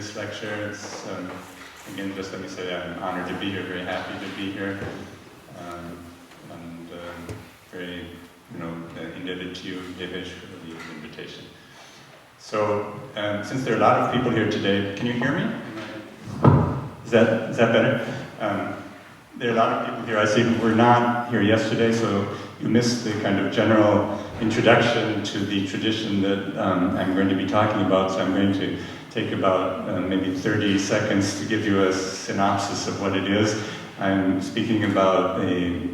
this lecture. It's, again, just let me say I'm honored to be here, very happy to be here, and very, indebted to you, Devesh, for the invitation. So, since there are a lot of people here today, can you hear me? Is that better? There are a lot of people here. I see who were not here yesterday, so you missed the kind of general introduction to the tradition that I'm going to be talking about. So I'm going to take about maybe 30 seconds to give you a synopsis of what it is. I'm speaking about a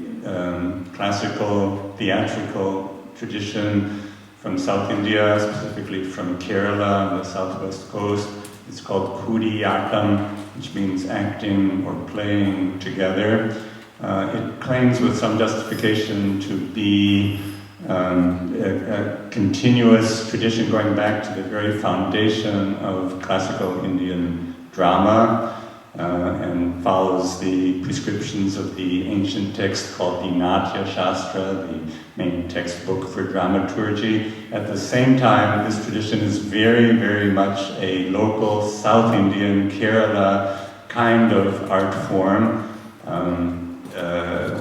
classical theatrical tradition from South India, specifically from Kerala on the southwest coast. It's called Kudiyatam, which means acting or playing together. It claims with some justification to be a continuous tradition going back to the very foundation of classical Indian drama, and follows the prescriptions of the ancient text called the Natya Shastra, the main textbook for dramaturgy. At the same time, this tradition is very, very much a local South Indian, Kerala kind of art form,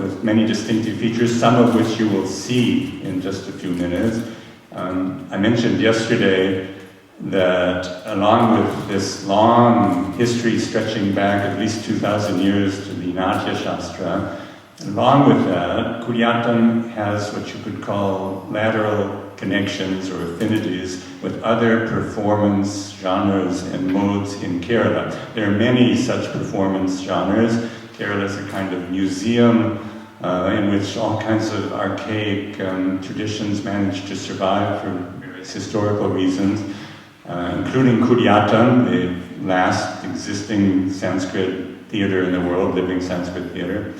with many distinctive features, some of which you will see in just a few minutes. I mentioned yesterday that along with this long history stretching back at least 2,000 years to the Natya Shastra, along with that, Kudiyatam has what you could call lateral connections or affinities with other performance genres and modes in Kerala. There are many such performance genres. Kerala is a kind of museum in which all kinds of archaic traditions manage to survive for various historical reasons, including Kudiyatam, the last existing Sanskrit theater in the world, living Sanskrit theater.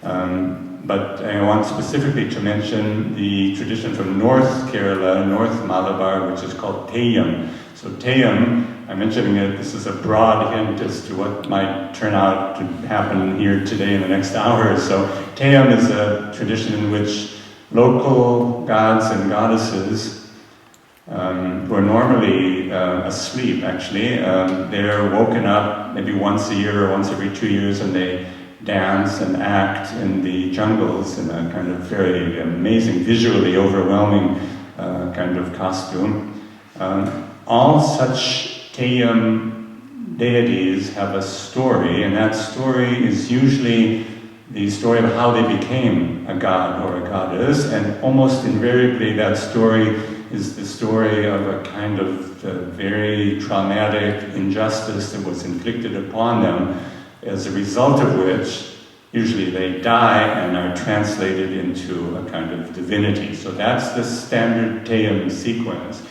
But I want specifically to mention the tradition from North Kerala, North Malabar, which is called Theyyam. So Theyyam, I'm mentioning it, this is a broad hint as to what might turn out to happen here today in the next hour or so. Theyyam is a tradition in which local gods and goddesses who are normally asleep, actually, they're woken up maybe once a year or once every 2 years, and they dance and act in the jungles in a kind of very amazing, visually overwhelming kind of costume. All such Theyyam deities have a story, and that story is usually the story of how they became a god or a goddess, and almost invariably that story is the story of a kind of very traumatic injustice that was inflicted upon them, as a result of which usually they die and are translated into a kind of divinity. So that's the standard Theyyam sequence.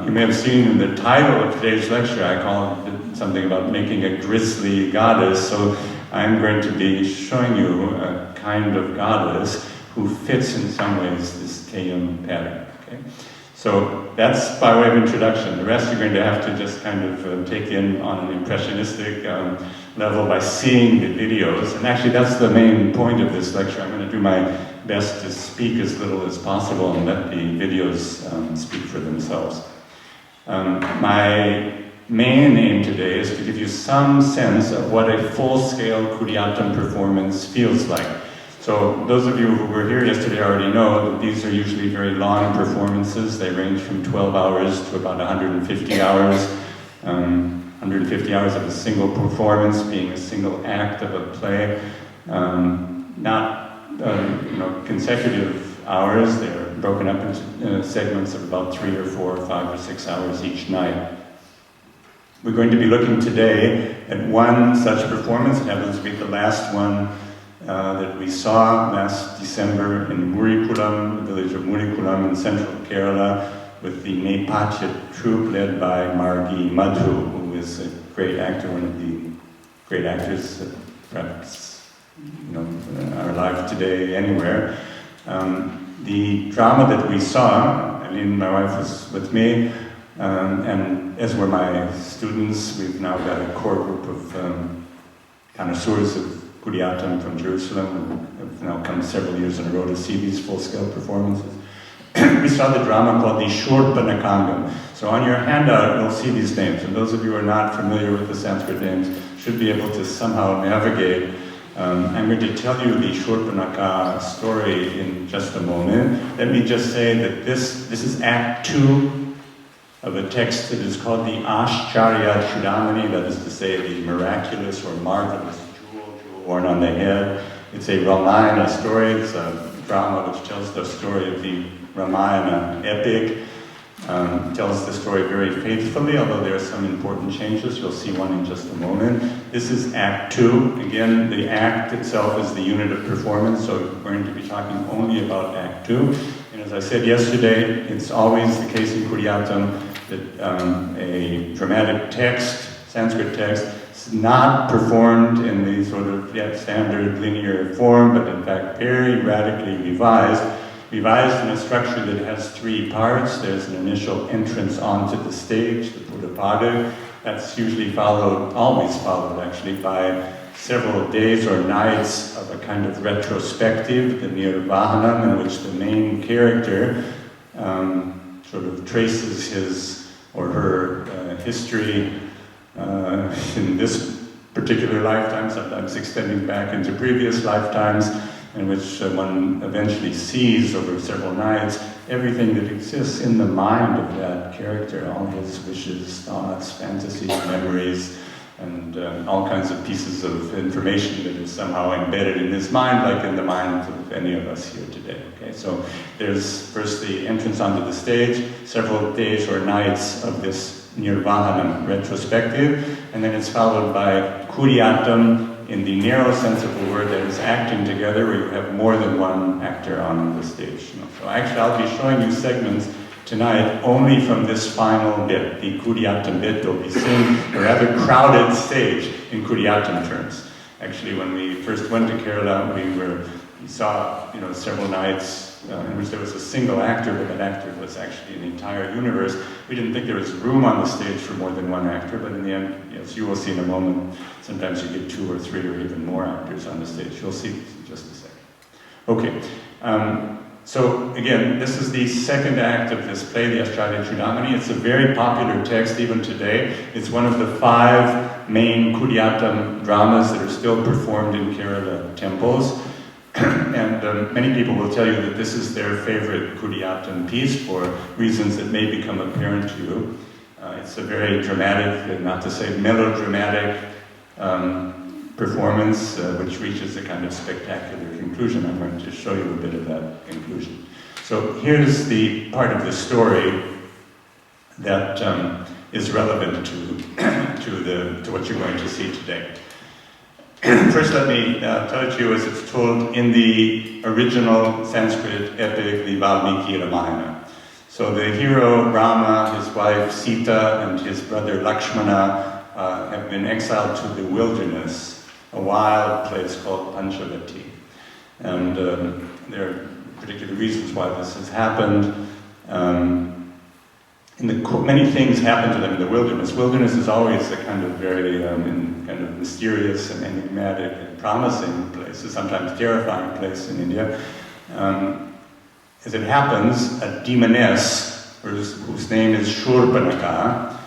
You may have seen in the title of today's lecture, I called it something about making a grisly goddess. So I'm going to be showing you a kind of goddess who fits in some ways this Theyyam pattern. Okay? So that's by way of introduction. The rest you're going to have to just kind of take in on an impressionistic level by seeing the videos. And actually that's the main point of this lecture. I'm going to do my best to speak as little as possible and let the videos speak for themselves. My main aim today is to give you some sense of what a full-scale Kudiyatam performance feels like. So those of you who were here yesterday already know that these are usually very long performances. They range from 12 hours to about 150 hours. 150 hours of a single performance, being a single act of a play. Not consecutive hours. They're broken up into segments of about 3 or 4 or 5 or 6 hours each night. We're going to be looking today at one such performance. It happens to be the last one that we saw last December in Murikulam, the village of Murikulam in central Kerala, with the Nepatya troupe led by Margi Madhu, who is a great actor, one of the great actors that perhaps are alive today anywhere. The drama that we saw, Eileen, my wife, was with me, and as were my students. We've now got a core group of connoisseurs of Kudiyatam from Jerusalem, who have now come several years in a row to see these full-scale performances. we saw the drama called the Shulman. So on your handout, you'll see these names. And those of you who are not familiar with the Sanskrit names should be able to somehow navigate. I'm going to tell you the Shulman story in just a moment. Let me just say that this is Act 2 of a text that is called the Ashcharya Chudamani, that is to say the miraculous or marvelous jewel worn on the head. It's a Ramayana story. It's a drama which tells the story of the Ramayana epic. Tells the story very faithfully, although there are some important changes. You'll see one in just a moment. This is Act 2. Again, the act itself is the unit of performance, so we're going to be talking only about Act 2. And as I said yesterday, it's always the case in Kuriyatam that a dramatic text, Sanskrit text, is not performed in the sort of standard linear form, but in fact very radically revised in a structure that has 3 parts. There's an initial entrance onto the stage, the Buddhapada. That's usually always followed actually, by several days or nights of a kind of retrospective, the Nirvahanam, in which the main character sort of traces his or her history in this particular lifetime, sometimes extending back into previous lifetimes, in which one eventually sees over several nights everything that exists in the mind of that character, all his wishes, thoughts, fantasies, memories, and all kinds of pieces of information that is somehow embedded in his mind, like in the minds of any of us here today. Okay, so there's first the entrance onto the stage, several days or nights of this Nirvahanam retrospective, and then it's followed by Kuriyatam, in the narrow sense of the word, that is acting together, where you have more than one actor on the stage. So actually I'll be showing you segments tonight only from this final bit, the Kuriyatam bit. You'll be seeing a rather crowded stage in Kuriyatam terms. Actually, when we first went to Kerala, we saw several nights in which there was a single actor, but that actor was actually an entire universe. We didn't think there was room on the stage for more than one actor, but in the end, as you will see in a moment, sometimes you get 2 or 3 or even more actors on the stage. You'll see in just a second. Okay, so again, this is the second act of this play, the Ashcharya Chudamani. It's a very popular text even today. It's one of the 5 main Kuriyatam dramas that are still performed in Kerala temples. And many people will tell you that this is their favorite Kuriyatam piece for reasons that may become apparent to you. It's a very dramatic, not to say melodramatic, performance which reaches a kind of spectacular conclusion. I'm going to show you a bit of that conclusion. So here's the part of the story that is relevant to what you're going to see today. First, let me tell it to you as it's told in the original Sanskrit epic, the Valmiki Ramayana. So the hero Rama, his wife Sita, and his brother Lakshmana have been exiled to the wilderness, a wild place called Panchavati. And there are particular reasons why this has happened. Many things happen to them in the wilderness. Wilderness is always a kind of very kind of mysterious and enigmatic and promising place, a sometimes terrifying place in India. As it happens, a demoness, whose name is Shurpanaka.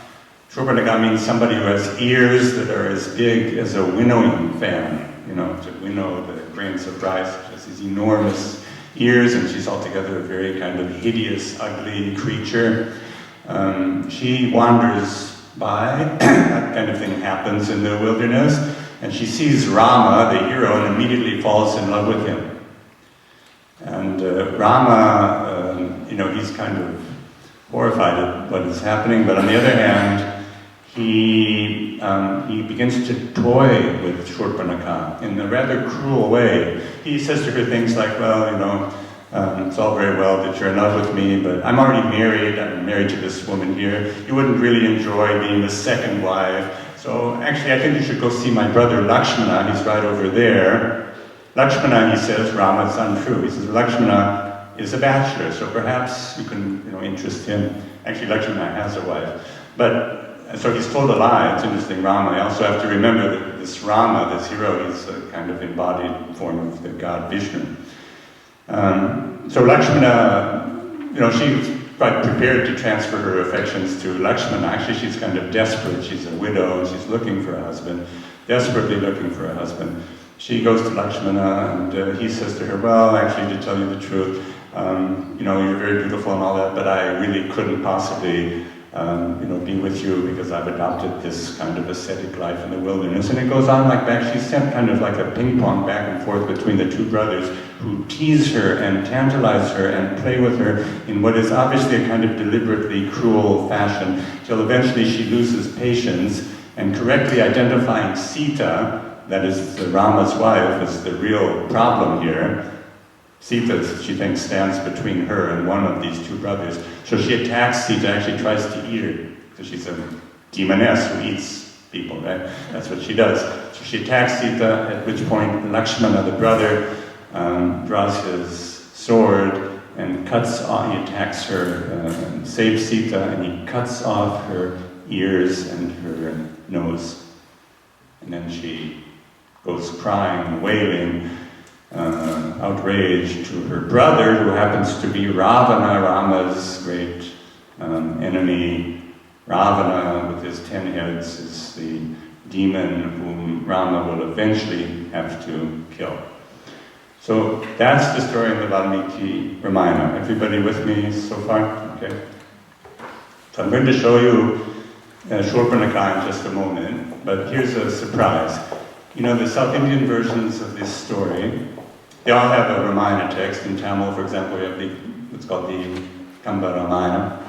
Shurpanaka means somebody who has ears that are as big as a winnowing fan, to winnow the grains of rice. She has these enormous ears, and she's altogether a very kind of hideous, ugly creature. She wanders by, that kind of thing happens in the wilderness, and she sees Rama, the hero, and immediately falls in love with him. And Rama, he's kind of horrified at what is happening, but on the other hand, he begins to toy with Shurpanaka in a rather cruel way. He says to her things like, well, it's all very well that you're in love with me, but I'm already married. I'm married to this woman here. You wouldn't really enjoy being the second wife. So actually, I think you should go see my brother Lakshmana. He's right over there. Lakshmana, he says, Rama, it's untrue. He says, Lakshmana is a bachelor, so perhaps you can, interest him. Actually, Lakshmana has a wife. But, so he's told a lie. It's interesting, Rama. I also have to remember that this Rama, this hero, is a kind of embodied form of the god Vishnu. So Lakshmana, she's quite prepared to transfer her affections to Lakshmana. Actually, she's kind of desperate. She's a widow, and she's looking for a husband, desperately looking for a husband. She goes to Lakshmana, and he says to her, well, actually, to tell you the truth, you're very beautiful and all that, but I really couldn't possibly, be with you because I've adopted this kind of ascetic life in the wilderness. And it goes on like that. She's sent kind of like a ping pong back and forth between the two brothers who tease her and tantalize her and play with her in what is obviously a kind of deliberately cruel fashion, till eventually she loses patience and correctly identifying Sita, that is Rama's wife, as the real problem here. Sita, she thinks, stands between her and one of these two brothers. So she attacks Sita, actually tries to eat her, because she's a demoness who eats people, right? That's what she does. So she attacks Sita, at which point Lakshmana, the brother, draws his sword and he attacks her, and saves Sita, and he cuts off her ears and her nose. And then she goes crying, wailing, outraged to her brother, who happens to be Ravana, Rama's great enemy. Ravana, with his 10 heads, is the demon whom Rama will eventually have to kill. So that's the story in the Valmiki Ramayana. Everybody with me so far? Okay. So I'm going to show you Shurpanakha in just a moment, but here's a surprise. The South Indian versions of this story, they all have a Ramayana text. In Tamil, for example, we have what's called the Kamba Ramayana.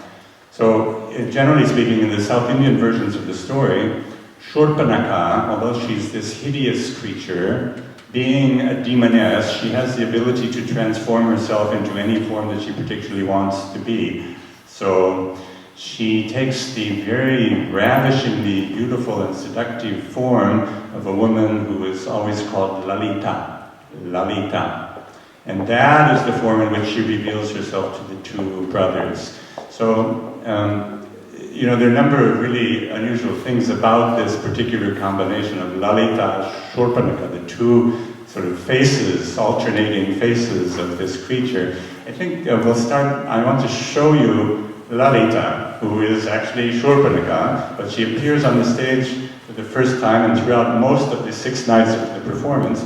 So, generally speaking, in the South Indian versions of the story, Shurpanakha, although she's this hideous creature, being a demoness, she has the ability to transform herself into any form that she particularly wants to be. So, she takes the very ravishingly beautiful and seductive form of a woman who is always called Lalita. Lalita. And that is the form in which she reveals herself to the two brothers. So, there are a number of really unusual things about this particular combination of Lalita, Shurpanakha, the two sort of faces, alternating faces of this creature. I think we'll start, I want to show you Lalita, who is actually Shurpanakha, but she appears on the stage for the first time and throughout most of the 6 nights of the performance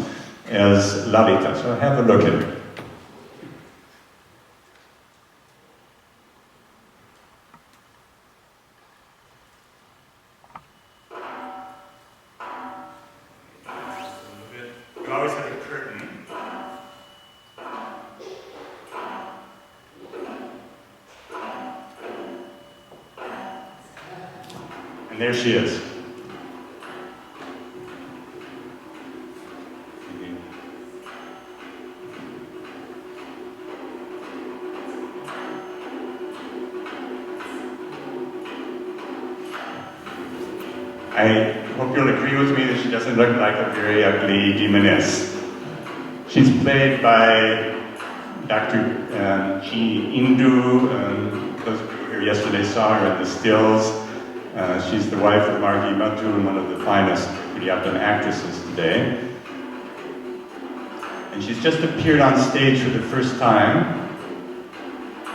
as Lalita. So have a look at her. You always have a curtain. And there she is. I hope you'll agree with me that she doesn't look like a very ugly demoness. She's played by Dr. G. Indu. Those of you who were here yesterday saw her in the stills. She's the wife of Margi Mattu, and one of the finest Kudiyattam actresses today. And she's just appeared on stage for the first time.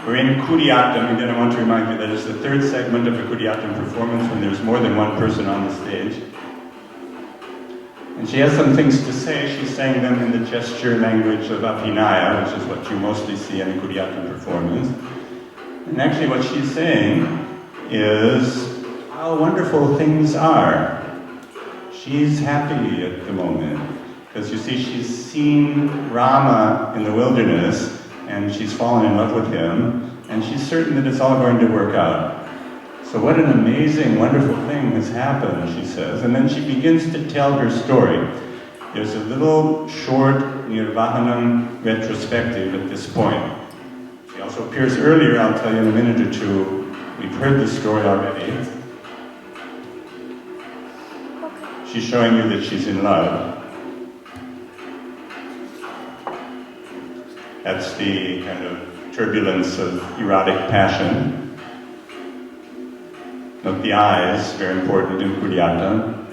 We're in Kudiyattam, and then I want to remind you that it's the 3rd segment of a Kudiyattam performance when there's more than one person on the stage. And she has some things to say. She's saying them in the gesture language of Abhinaya, which is what you mostly see in a Kudiyattam performance. And actually what she's saying is how wonderful things are. She's happy at the moment, because you see she's seen Rama in the wilderness, and she's fallen in love with him, and she's certain that it's all going to work out. So what an amazing, wonderful thing has happened, she says. And then she begins to tell her story. There's a little short Nirvahanam retrospective at this point. She also appears earlier, I'll tell you in a minute or two. We've heard this story already. She's showing you that she's in love. That's the kind of turbulence of erotic passion. Note the eyes, very important in Kudiyattam.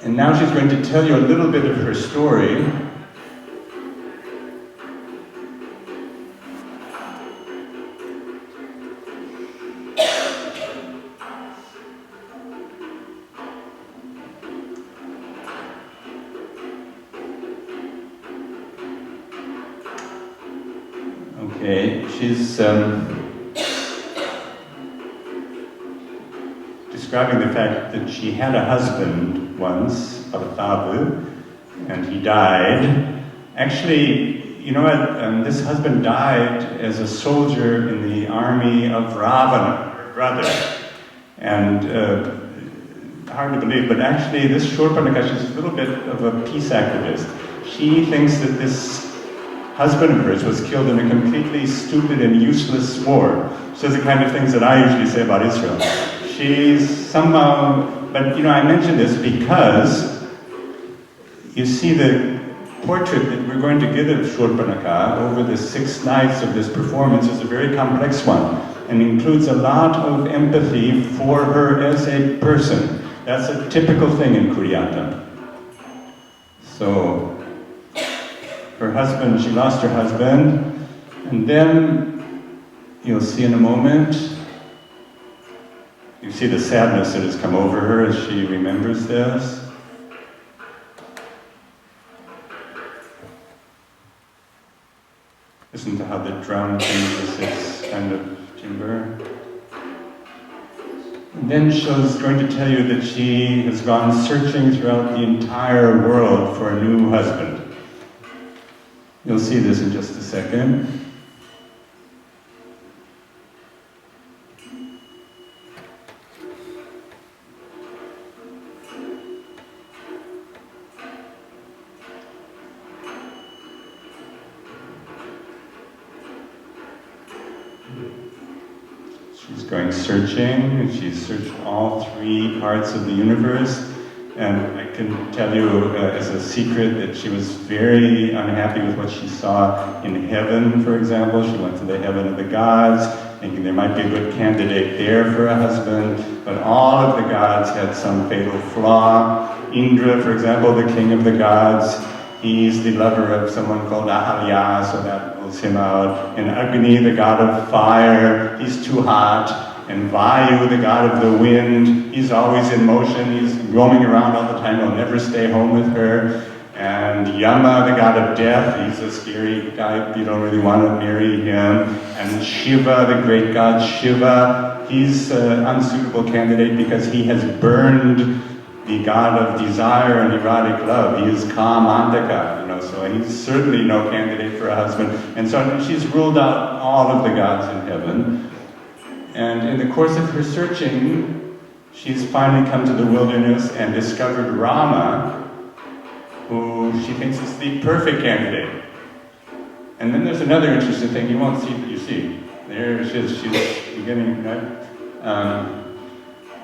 And now she's going to tell you a little bit of her story. Okay, she's describing the fact that she had a husband once, Bhattava, and he died. Actually, you know what, this husband died as a soldier in the army of Ravana, her brother. And hard to believe, but actually this Shurpanakha, she's a little bit of a peace activist. She thinks that this husband of hers was killed in a completely stupid and useless war. She says the kind of things that I usually say about Israel. She's somehow, but you know, I mention this because you see the portrait that we're going to give of Shurpanakha over the 6 nights of this performance is a very complex one and includes a lot of empathy for her as a person. That's a typical thing in Kuriyata. So, her husband, she lost her husband, and then you'll see in a moment, you see the sadness that has come over her as she remembers this. Listen to how the drum changes its kind of timbre. And then she's going to tell you that she has gone searching throughout the entire world for a new husband. You'll see this in just a second. She's going searching, and she's searched all 3 parts of the universe. And I can tell you as a secret that she was very unhappy with what she saw in heaven, for example. She went to the heaven of the gods, thinking there might be a good candidate there for a husband, but all of the gods had some fatal flaw. Indra, for example, the king of the gods, he's the lover of someone called Ahalya, so that rules him out. And Agni, the god of fire, he's too hot. And Vayu, the god of the wind, he's always in motion, he's roaming around all the time, he'll never stay home with her. And Yama, the god of death, he's a scary guy, you don't really want to marry him. And Shiva, the great god Shiva, he's an unsuitable candidate because he has burned the god of desire and erotic love. He is Kamantaka, you know, so he's certainly no candidate for a husband. And so she's ruled out all of the gods in heaven. And in the course of her searching, she's finally come to the wilderness and discovered Rama, who she thinks is the perfect candidate. And then there's another interesting thing you won't see, but you see. There she is, she's beginning,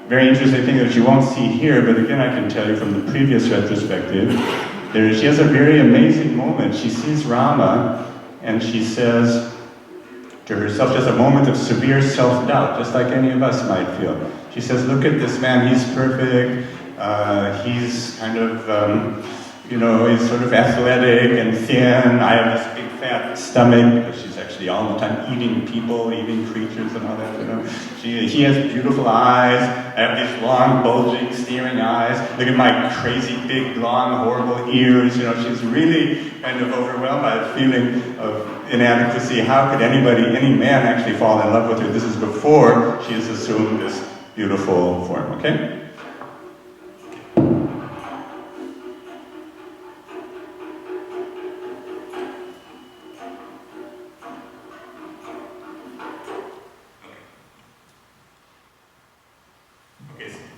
very interesting thing that you won't see here, but again I can tell you from the previous retrospective, she has a very amazing moment. She sees Rama, and she says to herself, just a moment of severe self-doubt, just like any of us might feel. She says, look at this man, he's perfect, he's kind of, you know, he's sort of athletic and thin, I have this big fat stomach, because she's actually all the time eating people, eating creatures and all that, you know. He has beautiful eyes, I have these long, bulging, staring eyes, look at my crazy, big, long, horrible ears, you know, she's really kind of overwhelmed by a feeling of inadequacy. How could anybody, any man actually fall in love with her? This is before she has assumed this beautiful form, okay?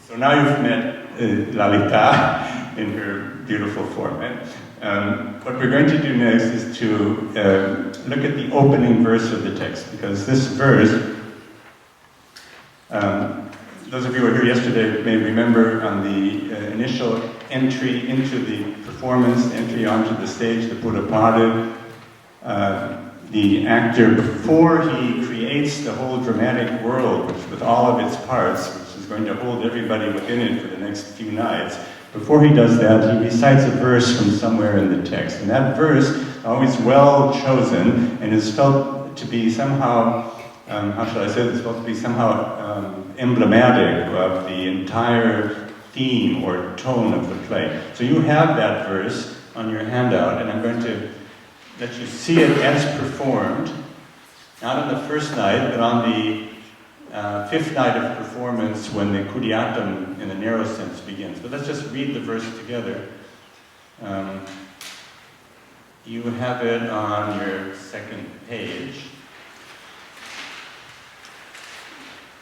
So now you've met Lalita in her beautiful form. What we're going to do next is to look at the opening verse of the text, because this verse, those of you who were here yesterday may remember on the initial entry into the performance, entry onto the stage, the Buddha parted, the actor, before he creates the whole dramatic world, which with all of its parts, which is going to hold everybody within it for the next few nights, before he does that, he recites a verse from somewhere in the text. And that verse is always well chosen and is felt to be somehow, how shall I say this, felt to be somehow emblematic of the entire theme or tone of the play. So you have that verse on your handout, and I'm going to let you see it as performed. Not on the first night, but on the fifth night of performance when the Kudiatam in a narrow sense begins. But let's just read the verse together. You have it on your second page.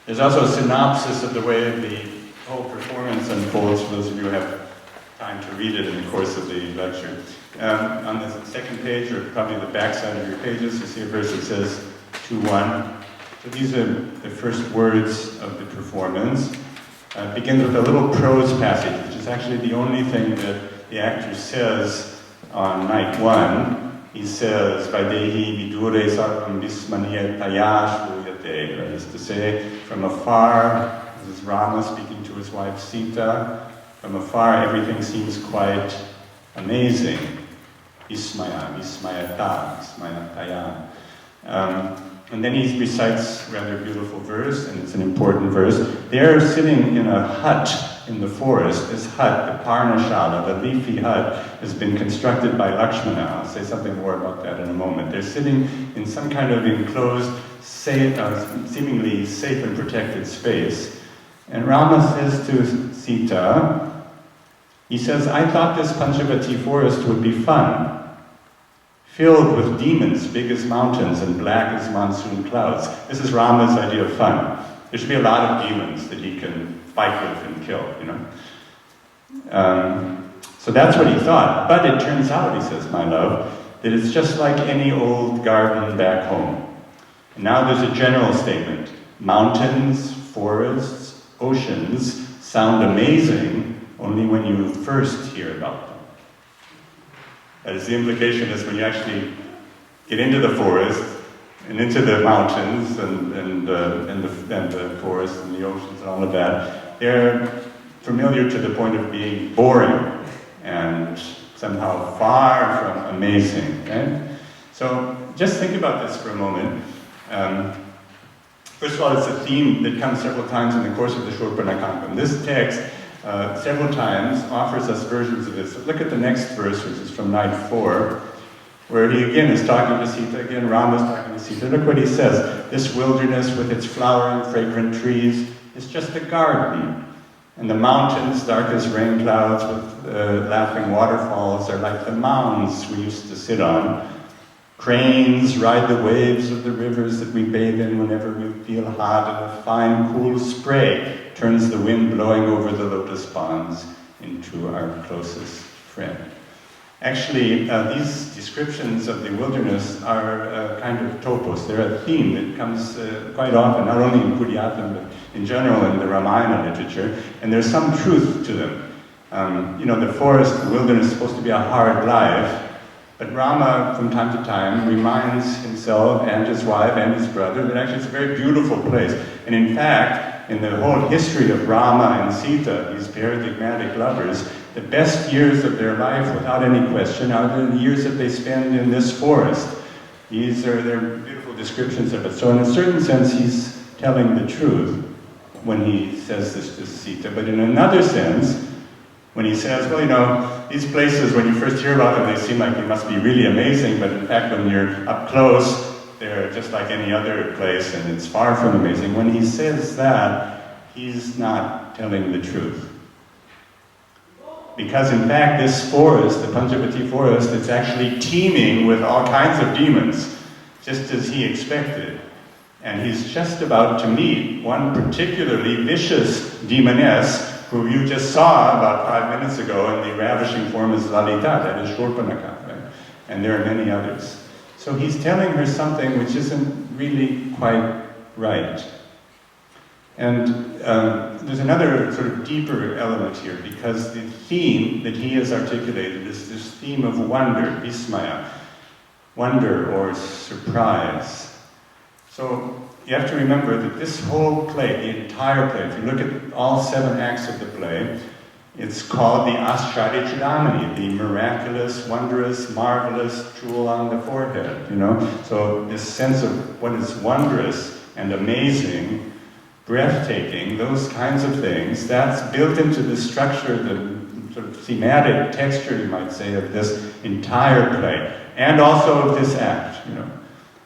There's also a synopsis of the way the whole performance unfolds for those of you who have time to read it in the course of the lecture. On the second page, or probably the back side of your pages, you see a verse that says 2-1. So these are the first words of the performance. It begins with a little prose passage, which is actually the only thing that the actor says on night one. He says, Vaidehi vidure sarvam vismaniya tayash luyate. That is to say, from afar, this is Rama speaking to his wife Sita, from afar everything seems quite amazing. Vismaya, vismayata, vismayataya. And then he recites a rather beautiful verse, and it's an important verse. They're sitting in a hut in the forest. This hut, the Parnashala, the leafy hut, has been constructed by Lakshmana. I'll say something more about that in a moment. They're sitting in some kind of enclosed, seemingly safe and protected space. And Rama says to Sita, he says, I thought this Panchavati forest would be fun, filled with demons big as mountains and black as monsoon clouds. This is Rama's idea of fun. There should be a lot of demons that he can fight with and kill, you know. So that's what he thought. But it turns out, he says, my love, that it's just like any old garden back home. And now there's a general statement. Mountains, forests, oceans sound amazing only when you first hear about them. That is, the implication is when you actually get into the forest and into the mountains and the forests and the oceans and all of that, they're familiar to the point of being boring and somehow far from amazing. Right? So just think about this for a moment. First of all, it's a theme that comes several times in the course of the Shulman. This text several times offers us versions of this. So look at the next verse, which is from night 4, where he again is talking to Sita, again Rama's talking to Sita. Look what he says. This wilderness with its flowering, fragrant trees is just a garden. And the mountains, dark as rain clouds with laughing waterfalls, are like the mounds we used to sit on. Cranes ride the waves of the rivers that we bathe in whenever we feel hot, and a fine, cool spray turns the wind blowing over the lotus ponds into our closest friend. Actually, these descriptions of the wilderness are a kind of topos. They're a theme that comes quite often, not only in Kudiatam, but in general in the Ramayana literature, and there's some truth to them. You know, the forest, the wilderness is supposed to be a hard life, but Rama, from time to time, reminds himself and his wife and his brother that actually it's a very beautiful place. And in fact, in the whole history of Rama and Sita, these paradigmatic lovers, the best years of their life, without any question, are the years that they spend in this forest. These are their beautiful descriptions of it. So in a certain sense, he's telling the truth when he says this to Sita. But in another sense, when he says, well, you know, these places, when you first hear about them, they seem like they must be really amazing, but in fact, when you're up close, they're just like any other place, and it's far from amazing. When he says that, he's not telling the truth. Because in fact, this forest, the Panchavati forest, it's actually teeming with all kinds of demons, just as he expected. And he's just about to meet one particularly vicious demoness who you just saw about 5 minutes ago in the ravishing form as Lalita, that is Shurpanaka, right? And there are many others. So he's telling her something which isn't really quite right. And there's another sort of deeper element here, because the theme that he has articulated is this theme of wonder, vismaya, wonder or surprise. So you have to remember that this whole play, the entire play, if you look at all 7 acts of the play, it's called the Ascharya Chudamani, the miraculous, wondrous, marvelous jewel on the forehead, you know? So this sense of what is wondrous and amazing, breathtaking, those kinds of things, that's built into the structure, the sort of thematic texture, you might say, of this entire play, and also of this act, you know.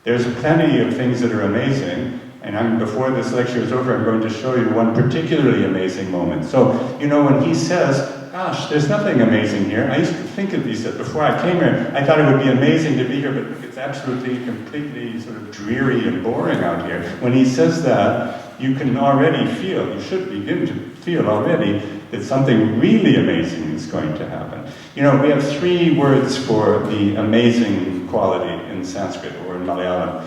There's plenty of things that are amazing, and before this lecture is over, I'm going to show you one particularly amazing moment. So, you know, when he says, gosh, there's nothing amazing here. I used to think of these, before I came here, I thought it would be amazing to be here, but it's absolutely, completely sort of dreary and boring out here. When he says that, you can already feel, you should begin to feel already, that something really amazing is going to happen. You know, we have 3 words for the amazing quality in Sanskrit or in Malayalam.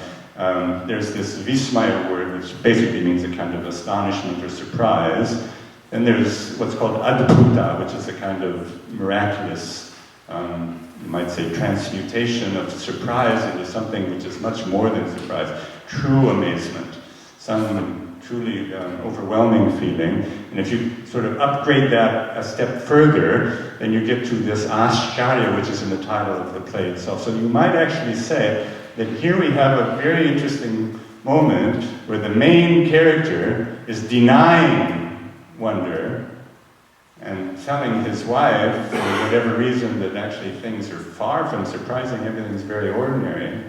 There's this vismaya word, which basically means a kind of astonishment or surprise. Then there's what's called adbhuta, which is a kind of miraculous, you might say, transmutation of surprise into something which is much more than surprise, true amazement, some truly overwhelming feeling. And if you sort of upgrade that a step further, then you get to this ashcharya, which is in the title of the play itself. So you might actually say that here we have a very interesting moment where the main character is denying wonder and telling his wife, for whatever reason, that actually things are far from surprising, everything's very ordinary.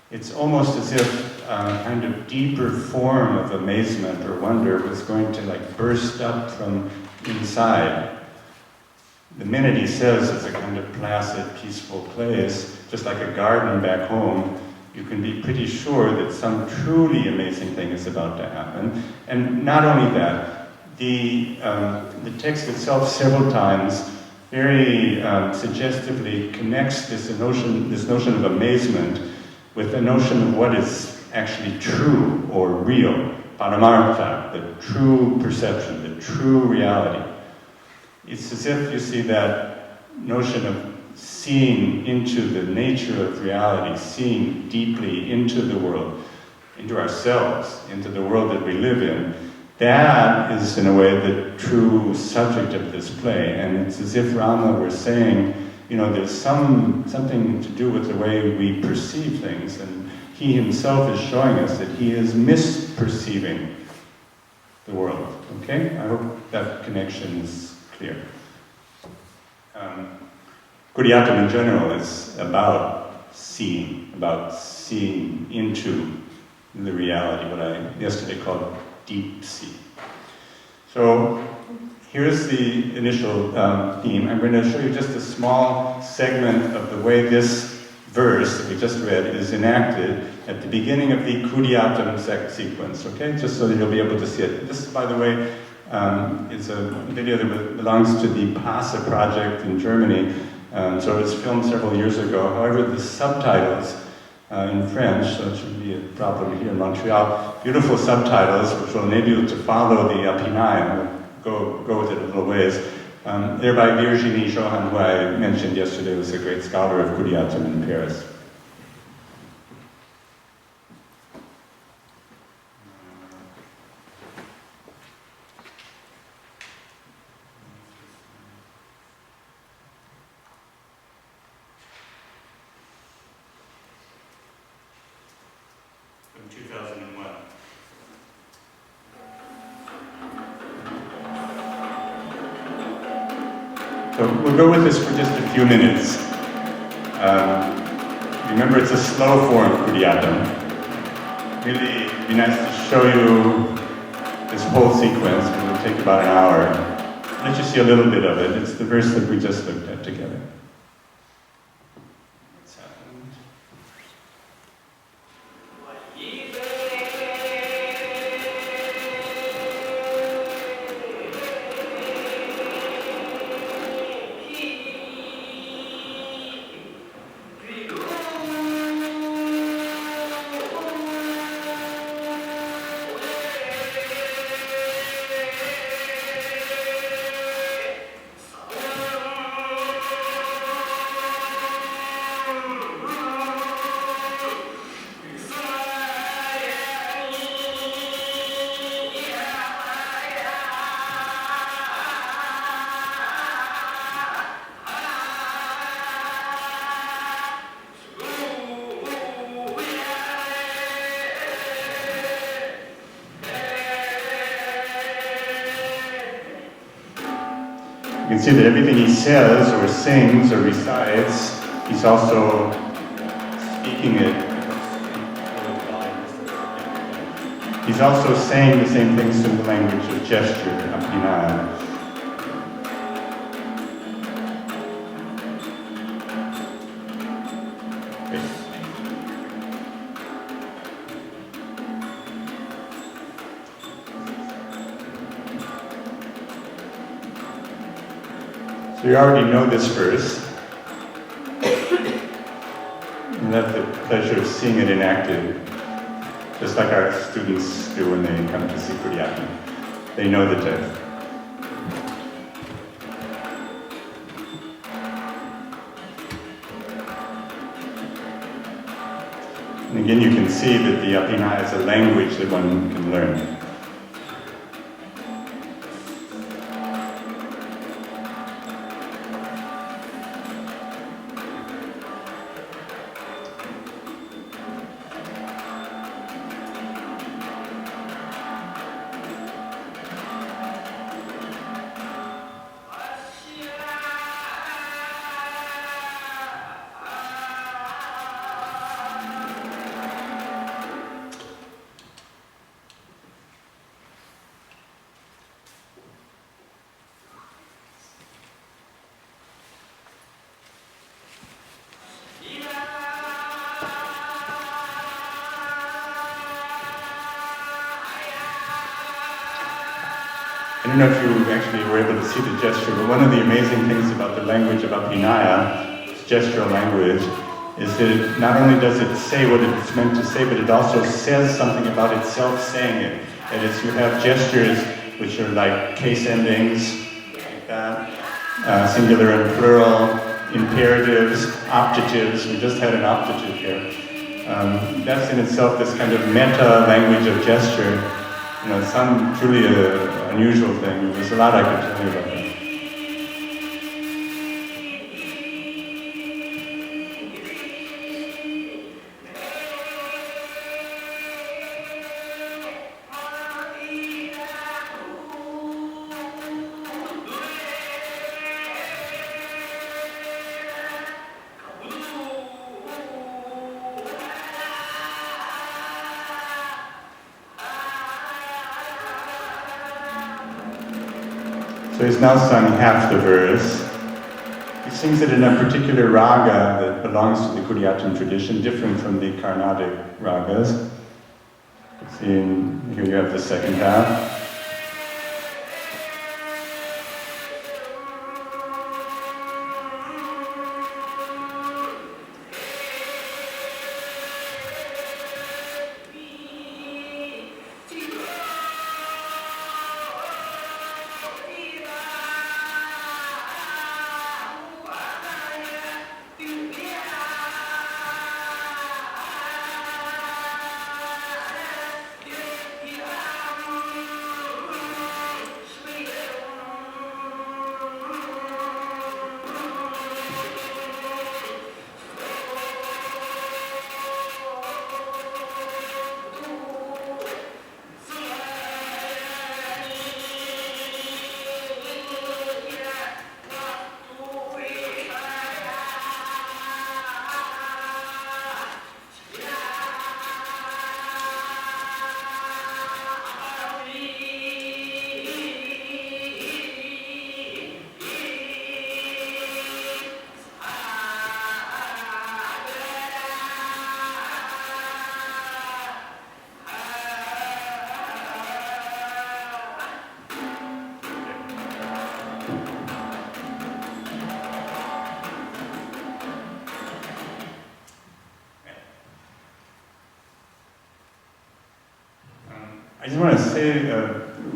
It's almost as if a kind of deeper form of amazement or wonder was going to like burst up from inside. The minute he says it's a kind of placid, peaceful place, just like a garden back home, you can be pretty sure that some truly amazing thing is about to happen. And not only that, the text itself several times very suggestively connects this notion of amazement with the notion of what is actually true or real, paramartha, the true perception, the true reality. It's as if you see that notion of seeing into the nature of reality, seeing deeply into the world, into ourselves, into the world that we live in. That is, in a way, the true subject of this play. And it's as if Rama were saying, you know, there's something to do with the way we perceive things, and he himself is showing us that he is misperceiving the world. Okay? I hope that connection is clear. Kuriyatam in general is about seeing into the reality, what I yesterday called deep sea. So here's the initial theme. I'm going to show you just a small segment of the way this verse that we just read is enacted at the beginning of the Kuriyatam sequence, okay? Just so that you'll be able to see it. This, by the way, is a video that belongs to the PASA project in Germany. So it was filmed several years ago. However, the subtitles in French, so it shouldn't be a problem here in Montreal, beautiful subtitles which will enable you to follow the Pinay. Go with it a little ways. They're by Virginie Johan, who I mentioned yesterday, was a great scholar of Kuriyatam in Paris. From 2001. So we'll go with this for just a few minutes. Remember, it's a slow form Kuriyatam. Really, it'd be nice to show you this whole sequence. It will take about an hour. Let you see a little bit of it. It's the verse that we just looked at together. What's happened? You can see that everything he says or sings or recites, he's also speaking it he's also saying the same things in the language of gesture, apinaya. So you already know this verse, and have the pleasure of seeing it enacted, just like our students do when they come to see Kuriyaki. They know the text. And again, you can see that the apinaya is a language that one can learn. I don't know if you actually were able to see the gesture, but one of the amazing things about the language of apinaya, this gestural language, is that it not only does it say what it's meant to say, but it also says something about itself saying it. That is, you have gestures which are like case endings, like that, singular and plural, imperatives, optatives. We just had an optative here. That's in itself this kind of meta language of gesture. You know, it's truly an unusual thing. There's a lot I could tell you about that. So he's now sung half the verse. He sings it in a particular raga that belongs to the Kuriyattam tradition, different from the Carnatic ragas. See, here you have the second half. I just want to say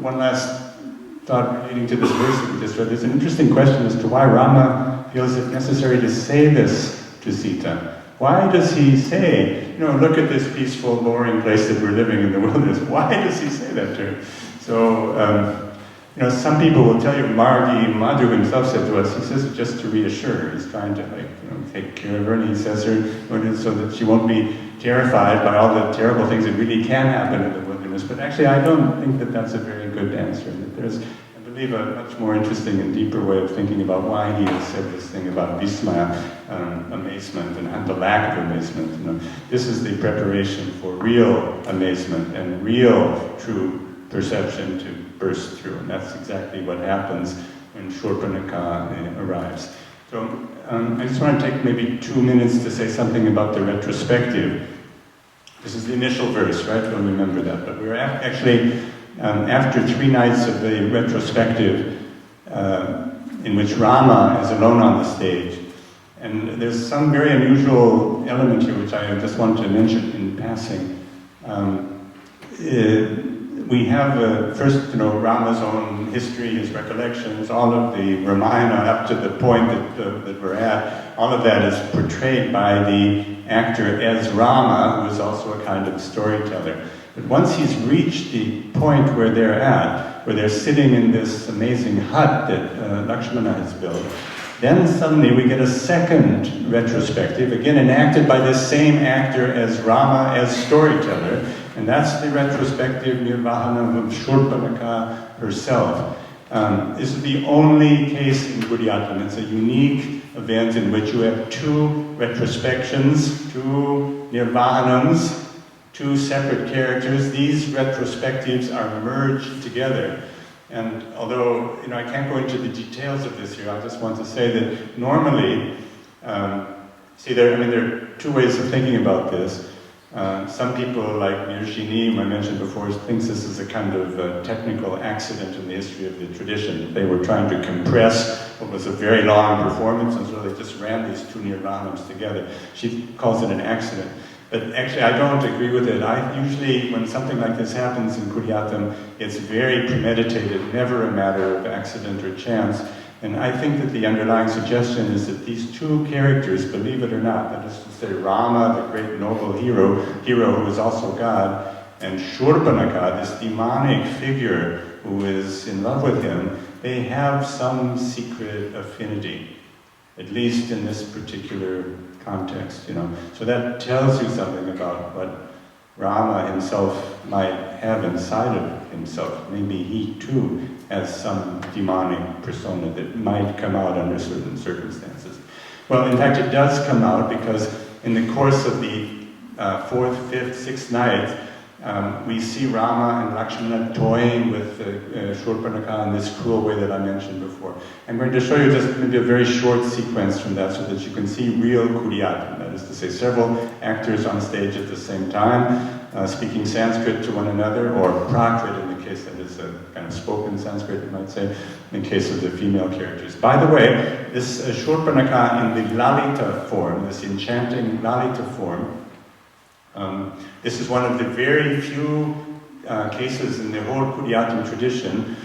one last thought relating to this verse that we just read. There's an interesting question as to why Rama feels it necessary to say this to Sita. Why does he say, look at this peaceful, boring place that we're living in the wilderness. Why does he say that to her? So, some people will tell you, Madhu himself said to us, he says it just to reassure her. He's trying to, take care of her, and he says her so that she won't be terrified by all the terrible things that really can happen in the wilderness. But actually, I don't think that that's a very good answer. That there's, believe, a much more interesting and deeper way of thinking about why he has said this thing about vismaya, amazement, and the lack of amazement. You know, this is the preparation for real amazement and real true perception to burst through, and that's exactly what happens when Shurpanakha arrives. So I just want to take maybe 2 minutes to say something about the retrospective. This is the initial verse, right? Don't remember that. But we're actually, after 3 nights of the retrospective, in which Rama is alone on the stage, and there's some very unusual element here which I just want to mention in passing. We have first, Rama's own history, his recollections, all of the Ramayana up to the point that we're at. All of that is portrayed by the actor as Rama, who is also a kind of storyteller. But once he's reached the point where they're at, where they're sitting in this amazing hut that Lakshmana has built, then suddenly we get a second retrospective, again enacted by the same actor as Rama as storyteller, and that's the retrospective Nirvahana of Shurpanakha herself. This is the only case in Gaudiyatam. It's a unique event in which you have 2 retrospections, 2 Nirvahanams, 2 separate characters. These retrospectives are merged together. And although I can't go into the details of this here, I just want to say that normally, there are 2 ways of thinking about this. Some people, like Nirshini, who I mentioned before, thinks this is a kind of technical accident in the history of the tradition. They were trying to compress what was a very long performance, and so they just ran these 2 nirvanams together. She calls it an accident. But actually, I don't agree with it. Usually, when something like this happens in Gaudiyatam, it's very premeditated, never a matter of accident or chance. And I think that the underlying suggestion is that these 2 characters, believe it or not, that is to say Rama, the great noble hero who is also God, and Shurpanakha, this demonic figure who is in love with him, they have some secret affinity, at least in this particular context, So that tells you something about what Rama himself might have inside of himself. Maybe he too has some demonic persona that might come out under certain circumstances. Well, in fact, it does come out because in the course of the 4th, 5th, 6th night, we see Rama and Lakshmana toying with Shurpanakha in this cruel way that I mentioned before. I'm going to show you just maybe a very short sequence from that so that you can see real Gaudiyatam, that is to say several actors on stage at the same time, speaking Sanskrit to one another, or Prakrit in the case that is a kind of spoken Sanskrit, you might say, in the case of the female characters. By the way, this Shurpanakha in the Lalita form, this enchanting Lalita form, this is one of the very few cases in the whole Gaudiyatam tradition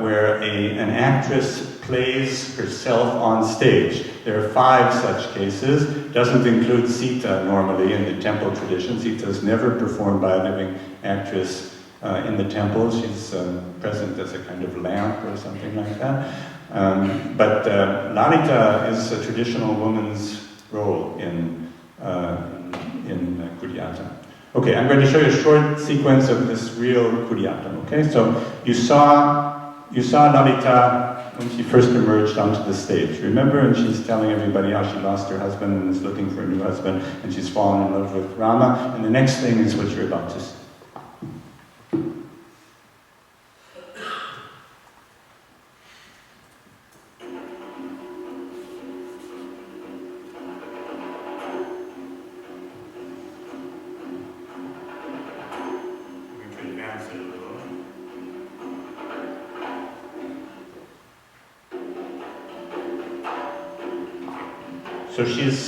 where an actress plays herself on stage. There are 5 such cases. Doesn't include Sita normally in the temple tradition. Sita is never performed by a living actress in the temple. She's present as a kind of lamp or something like that. But Lalita is a traditional woman's role in Gaudiyatam. Okay, I'm going to show you a short sequence of this real Gaudiyatam. Okay, so you saw Lalita when she first emerged onto the stage. Remember, and she's telling everybody how she lost her husband and is looking for a new husband, and she's fallen in love with Rama. And the next thing is what you're about to see.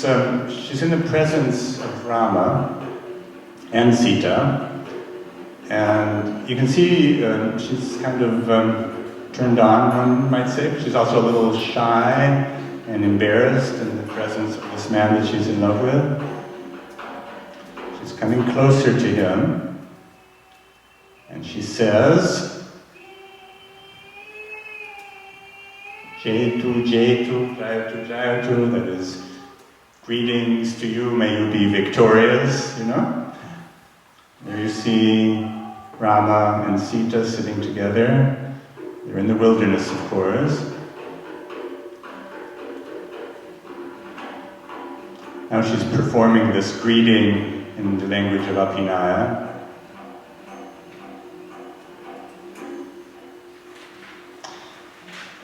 So she's in the presence of Rama and Sita, and you can see she's kind of turned on, one might say. She's also a little shy and embarrassed in the presence of this man that she's in love with. She's coming closer to him, and she says, Jaitu, Jaitu, Jayatu, Jayatu, that is, greetings to you, may you be victorious, There you see Rama and Sita sitting together, They're in the wilderness, of course. Now she's performing this greeting in the language of Abhinaya.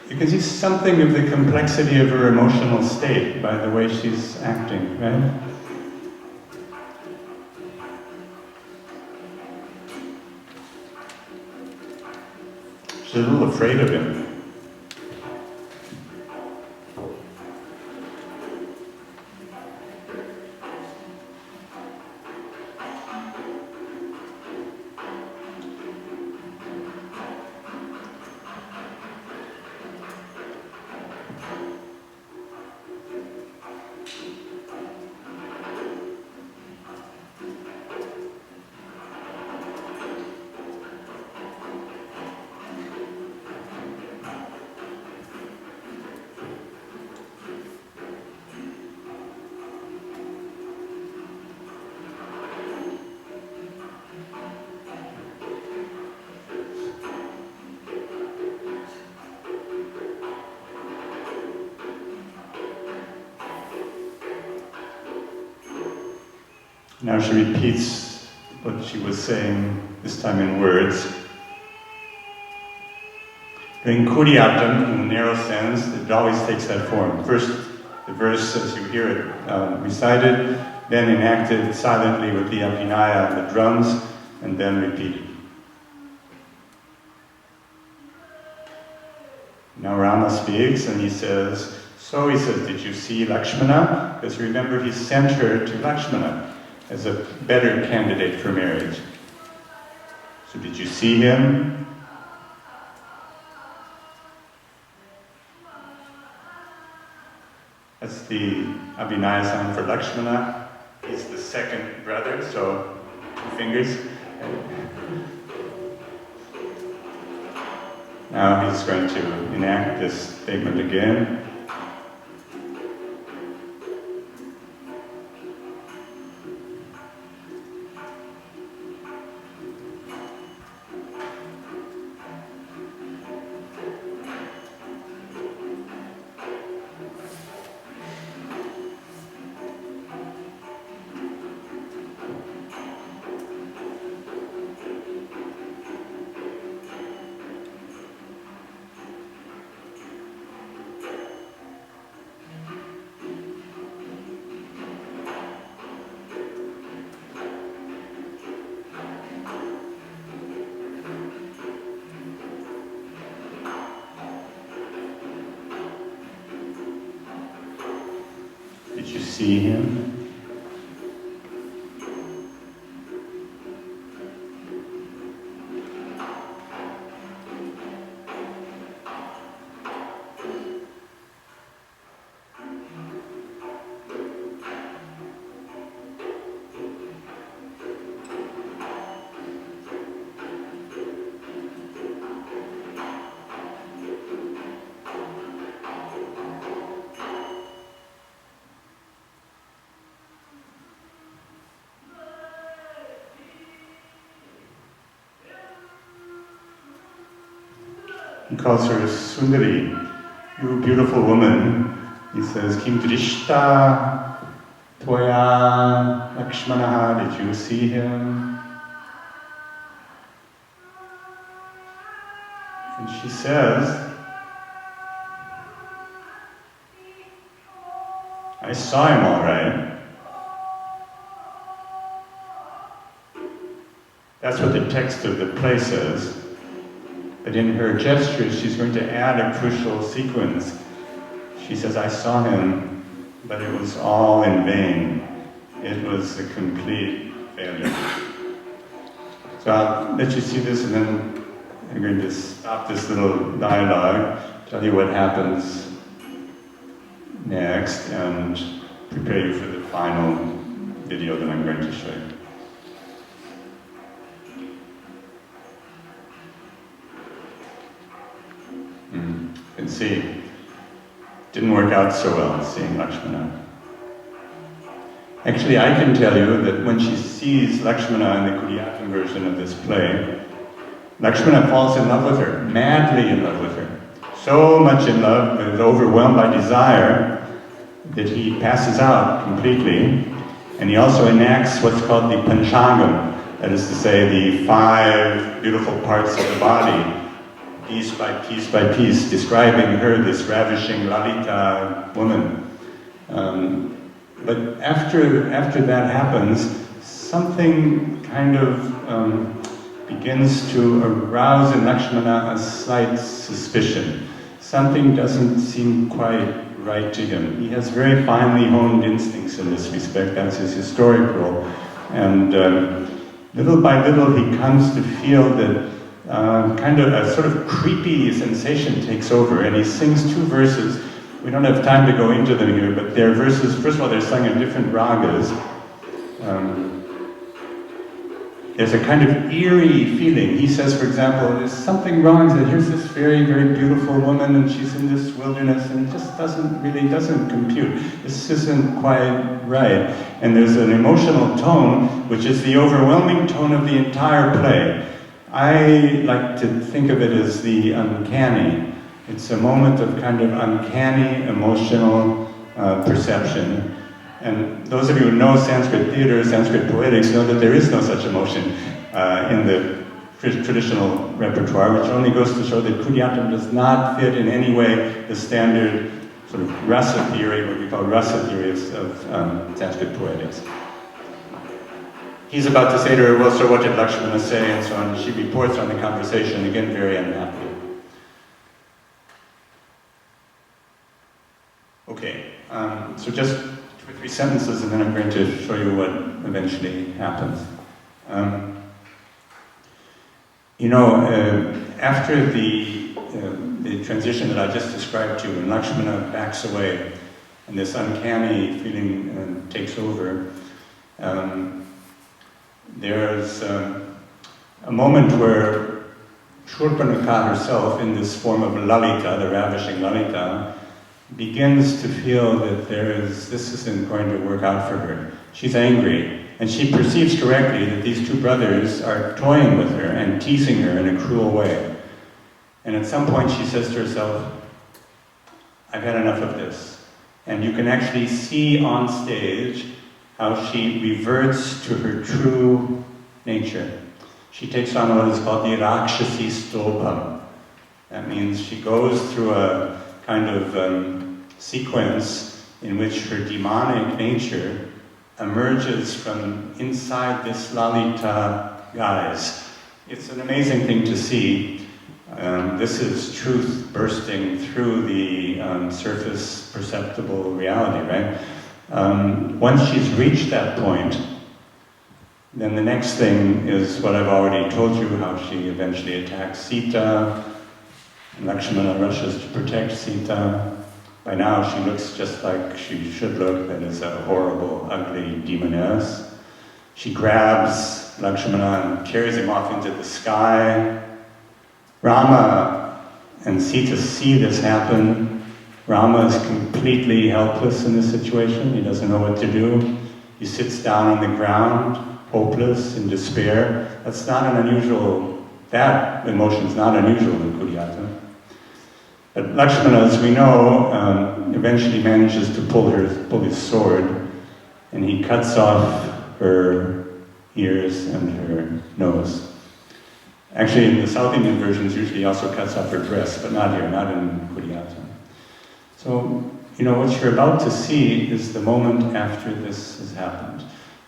You can see something of the complexity of her emotional state by the way she's acting, right? She's a little afraid of him. Now she repeats what she was saying, this time in words. In Kuriyatam, in the narrow sense, it always takes that form. First, the verse as you hear it recited, then enacted silently with the Abhinaya and the drums, and then repeated. Now Rama speaks and he says, did you see Lakshmana? Because remember, he sent her to Lakshmana as a better candidate for marriage. So did you see him? That's the Abhinaya sign for Lakshmana. He's the second brother, so 2 fingers. Now he's going to enact this statement again. Did you see him? He calls her Sundari, you beautiful woman. He says, Kim Drishta Tvaya Lakshmanaha, did you see him? And she says, I saw him all right. That's what the text of the play says. But in her gestures, she's going to add a crucial sequence. She says, I saw him, but it was all in vain. It was a complete failure. So I'll let you see this, and then I'm going to stop this little dialogue, tell you what happens next, and prepare you for the final video that I'm going to show you. You can see, didn't work out so well seeing Lakshmana. Actually, I can tell you that when she sees Lakshmana in the Kuriyatan version of this play, Lakshmana falls in love with her, madly in love with her. So much in love, and overwhelmed by desire, that he passes out completely. And he also enacts what's called the Panchangam, that is to say, the 5 beautiful parts of the body, piece by piece by piece, describing her, this ravishing Lalita woman. But after that happens, something kind of begins to arouse in Lakshmana a slight suspicion. Something doesn't seem quite right to him. He has very finely honed instincts in this respect. That's his historic role. And little by little he comes to feel that kind of a sort of creepy sensation takes over, and he sings 2 verses. We don't have time to go into them here, but they're verses, first of all, they're sung in different ragas. There's a kind of eerie feeling. He says, for example, there's something wrong. He says, here's this very, very beautiful woman, and she's in this wilderness, and it just doesn't compute. This isn't quite right. And there's an emotional tone, which is the overwhelming tone of the entire play. I like to think of it as the uncanny. It's a moment of kind of uncanny emotional perception. And those of you who know Sanskrit theater, Sanskrit poetics, know that there is no such emotion in the traditional repertoire, which only goes to show that Kudyatam does not fit in any way the standard sort of rasa theory, what we call rasa theory of Sanskrit poetics. He's about to say to her, well, so what did Lakshmana say, and so on. She reports on the conversation, again, very unhappy. Okay, so just 2 or 3 sentences, and then I'm going to show you what eventually happens. After the transition that I just described to you, when Lakshmana backs away, and this uncanny feeling takes over, there's a moment where Shurpanakha herself, in this form of Lalita, the ravishing Lalita, begins to feel that this isn't going to work out for her. She's angry, and she perceives correctly that these 2 brothers are toying with her and teasing her in a cruel way. And at some point she says to herself, I've had enough of this. And you can actually see on stage how she reverts to her true nature. She takes on what is called the Rakshasi Stolpam. That means she goes through a kind of sequence in which her demonic nature emerges from inside this Lalita guise. It's an amazing thing to see. This is truth bursting through the surface perceptible reality, right? Once she's reached that point, then the next thing is what I've already told you, how she eventually attacks Sita, and Lakshmana rushes to protect Sita. By now she looks just like she should look, that is a horrible, ugly demoness. She grabs Lakshmana and carries him off into the sky. Rama and Sita see this happen. Rama is completely helpless in this situation. He doesn't know what to do. He sits down on the ground, hopeless, in despair. That emotion is not unusual in Kudyatam. But Lakshmana, as we know, eventually manages to pull his sword, and he cuts off her ears and her nose. Actually, in the South Indian versions, usually he also cuts off her breasts, but not here, not in Kudyatam. So, what you're about to see is the moment after this has happened.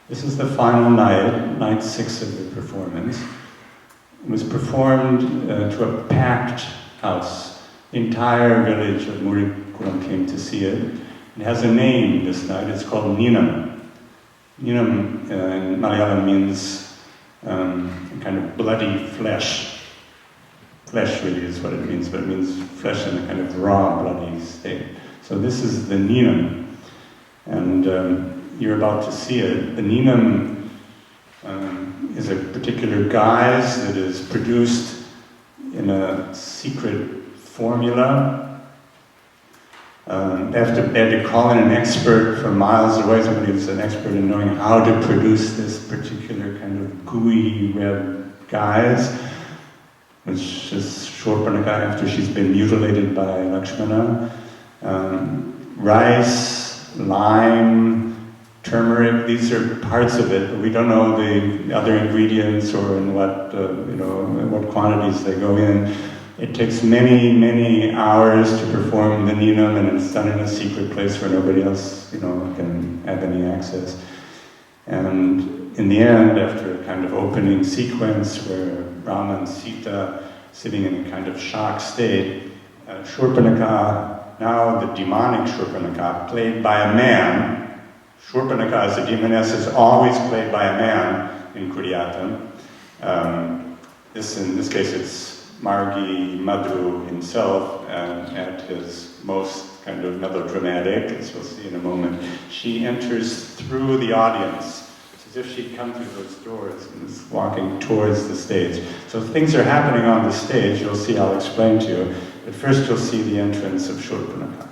This is the final night 6 of the performance. It was performed to a packed house. The entire village of Murikulam came to see it. It has a name this night. It's called Ninam. Ninam in Malayalam means kind of bloody flesh. Flesh really is what it means, but it means flesh in a kind of raw, bloody state. So this is the Ninam. And you're about to see it. The Ninam is a particular guise that is produced in a secret formula. They had to call in an expert from miles away, somebody who's an expert in knowing how to produce this particular kind of gooey red guise. which is Shurpanakha after she's been mutilated by Lakshmana. Rice, lime, turmeric, these are parts of it, but we don't know the other ingredients or in what, what quantities they go in. It takes many, many hours to perform the ninam, and it's done in a secret place where nobody else, can have any access. And in the end, after a kind of opening sequence where Rama and Sita sitting in a kind of shocked state, Shurpanakha, now the demonic Shurpanakha, played by a man. Shurpanakha as a demoness is always played by a man in Kuriyatam. In this case it's Margi Madhu himself, at his most kind of melodramatic, as we'll see in a moment. She enters through the audience. It's as if she'd come through those doors and is walking towards the stage. So things are happening on the stage, you'll see, I'll explain to you. But first you'll see the entrance of Shurpanakha.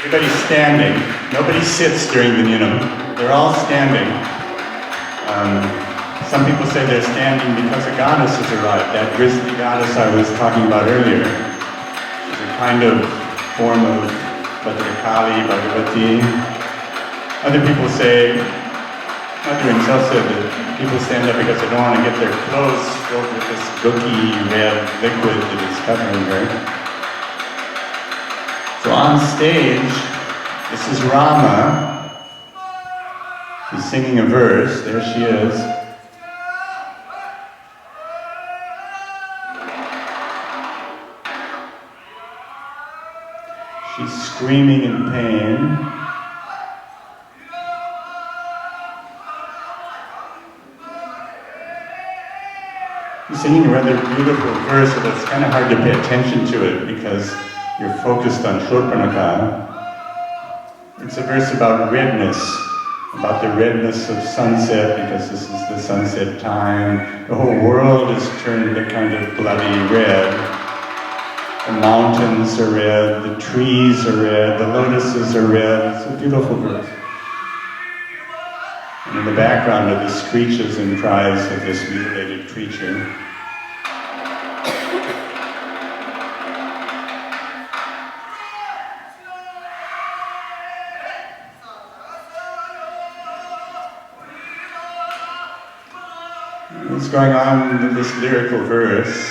Everybody's standing. Nobody sits during the ninam. They're all standing. Some people say they're standing because a goddess has arrived. That grisly goddess I was talking about earlier. She's a kind of form of Bhadrakali, Bhagavati. Other people say, Madhu himself said that people stand up because they don't want to get their clothes filled with this gooky red liquid that is covering her. So on stage, this is Rama. He's singing a verse. There she is. She's screaming in pain. He's singing a rather beautiful verse, but it's kind of hard to pay attention to it because you're focused on Shurpanakha. It's a verse about redness, about the redness of sunset, because this is the sunset time. The whole world is turned a kind of bloody red. The mountains are red, the trees are red, the lotuses are red. It's a beautiful verse. And in the background are the screeches and cries of this mutilated creature. What's going on with this lyrical verse?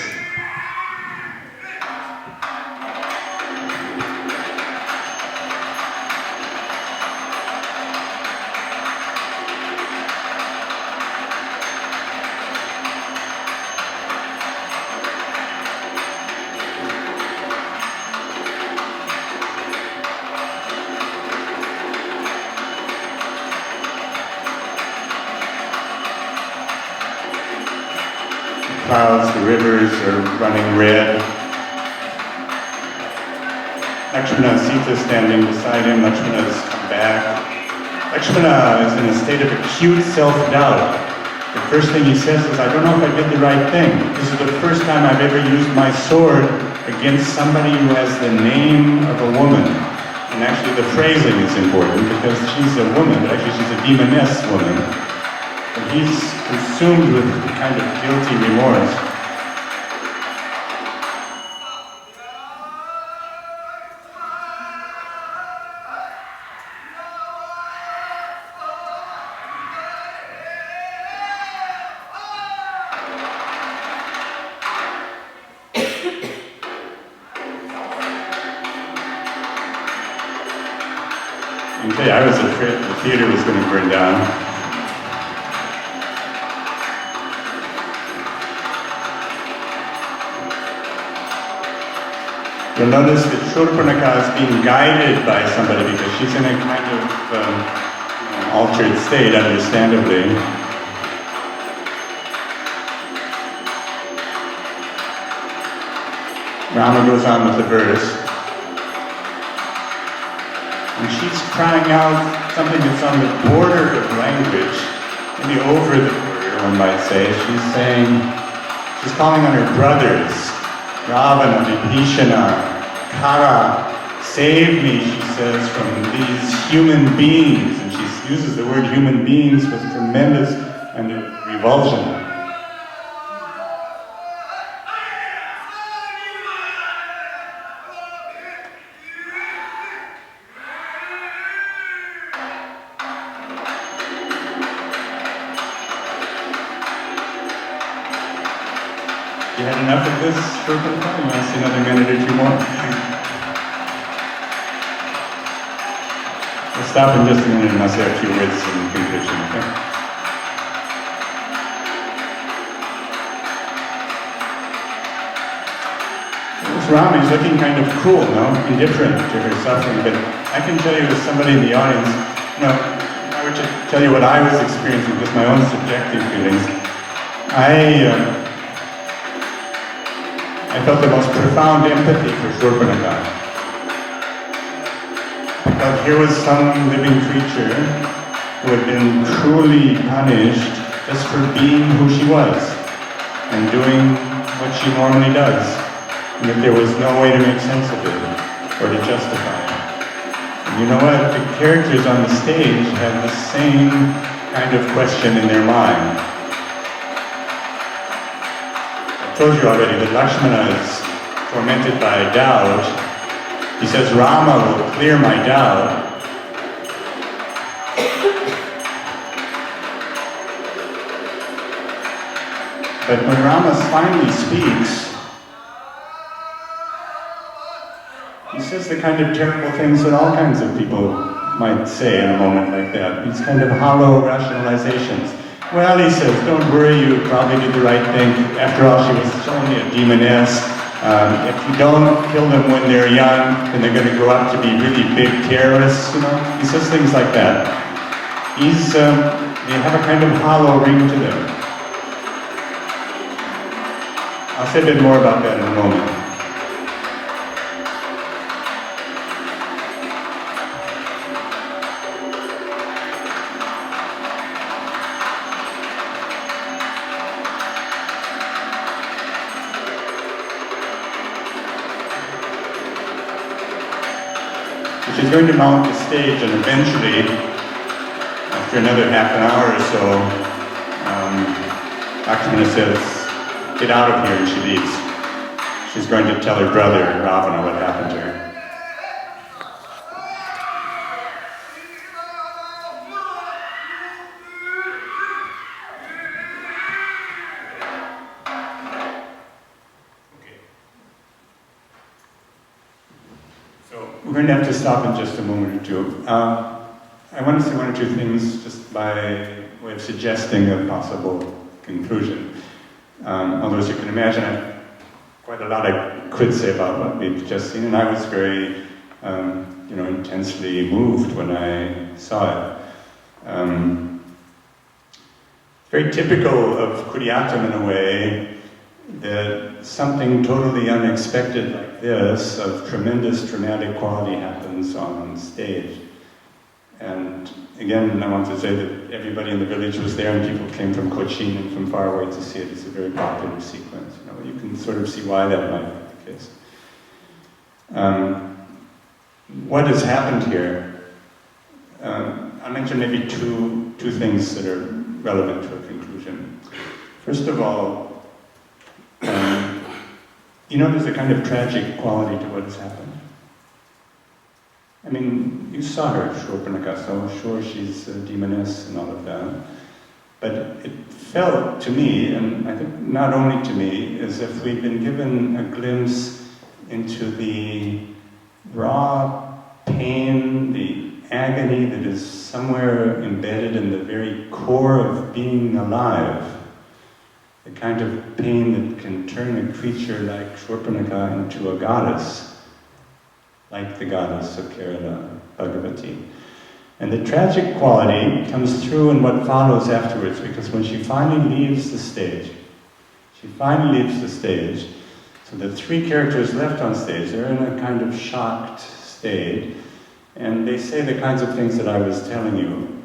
Clouds, the rivers are running red. Lakshmana and Sita standing beside him. Lakshmana has come back. Lakshmana is in a state of acute self-doubt. The first thing he says is, I don't know if I did the right thing. This is the first time I've ever used my sword against somebody who has the name of a woman. And actually the phrasing is important because she's a woman, but actually she's a demoness woman. And he's consumed with a kind of guilty remorse. Okay, I was afraid the theater was going to burn down. You'll notice that Shurpanakha is being guided by somebody because she's in a kind of altered state, understandably. Rama goes on with the verse. And she's crying out something that's on the border of language, maybe over the border, one might say. She's calling on her brothers, Ravana, Vibhishana, Kara. Save me, she says, from these human beings. And she uses the word human beings with tremendous kind of revulsion. You had enough of this for a time? You want to see another minute or two more? We'll stop in just a minute and I'll say a few words in conclusion, okay? This Rama is looking kind of cool, no? Indifferent to her suffering, but I can tell you as somebody in the audience, you know, if I were to tell you what I was experiencing, just my own subjective feelings, I felt the most profound empathy for Shurpanakha. I felt here was some living creature who had been cruelly punished just for being who she was and doing what she normally does, and that there was no way to make sense of it or to justify it. And you know what? The characters on the stage had the same kind of question in their mind. I told you already that Lakshmana is tormented by doubt. He says, Rama will clear my doubt. But when Rama finally speaks, he says the kind of terrible things that all kinds of people might say in a moment like that. These kind of hollow rationalizations. Well, he says, don't worry, you probably did the right thing. After all, she was only a demoness. If you don't kill them when they're young, then they're going to grow up to be really big terrorists, you know? He says things like that. They have a kind of hollow ring to them. I'll say a bit more about that in a moment. She's going to mount the stage, and eventually, after another half an hour or so, Lakshmana says, get out of here, and she leaves. She's going to tell her brother, Ravana, what happened to her. We're going to have to stop in just a moment or two. I want to say one or two things just by way of suggesting a possible conclusion. Although, as you can imagine, I have quite a lot I could say about what we've just seen, and I was very, intensely moved when I saw it. Very typical of Kuriyatam in a way, that something totally unexpected like this, of tremendous dramatic quality, happens on stage. And again, I want to say that everybody in the village was there, and people came from Cochin and from far away to see it. It's a very popular sequence. You can sort of see why that might be the case. What has happened here? I'll mention maybe two things that are relevant to a conclusion. First of all, there's a kind of tragic quality to what has happened. I mean, you saw her, Shurpanakha, so sure she's a demoness and all of that. But it felt to me, and I think not only to me, as if we'd been given a glimpse into the raw pain, the agony that is somewhere embedded in the very core of being alive. The kind of pain that can turn a creature like Shurpanakha into a goddess, like the goddess of Kerala, Bhagavati. And the tragic quality comes through in what follows afterwards, because when she finally leaves the stage, so the three characters left on stage, they're in a kind of shocked state, And they say the kinds of things that I was telling you.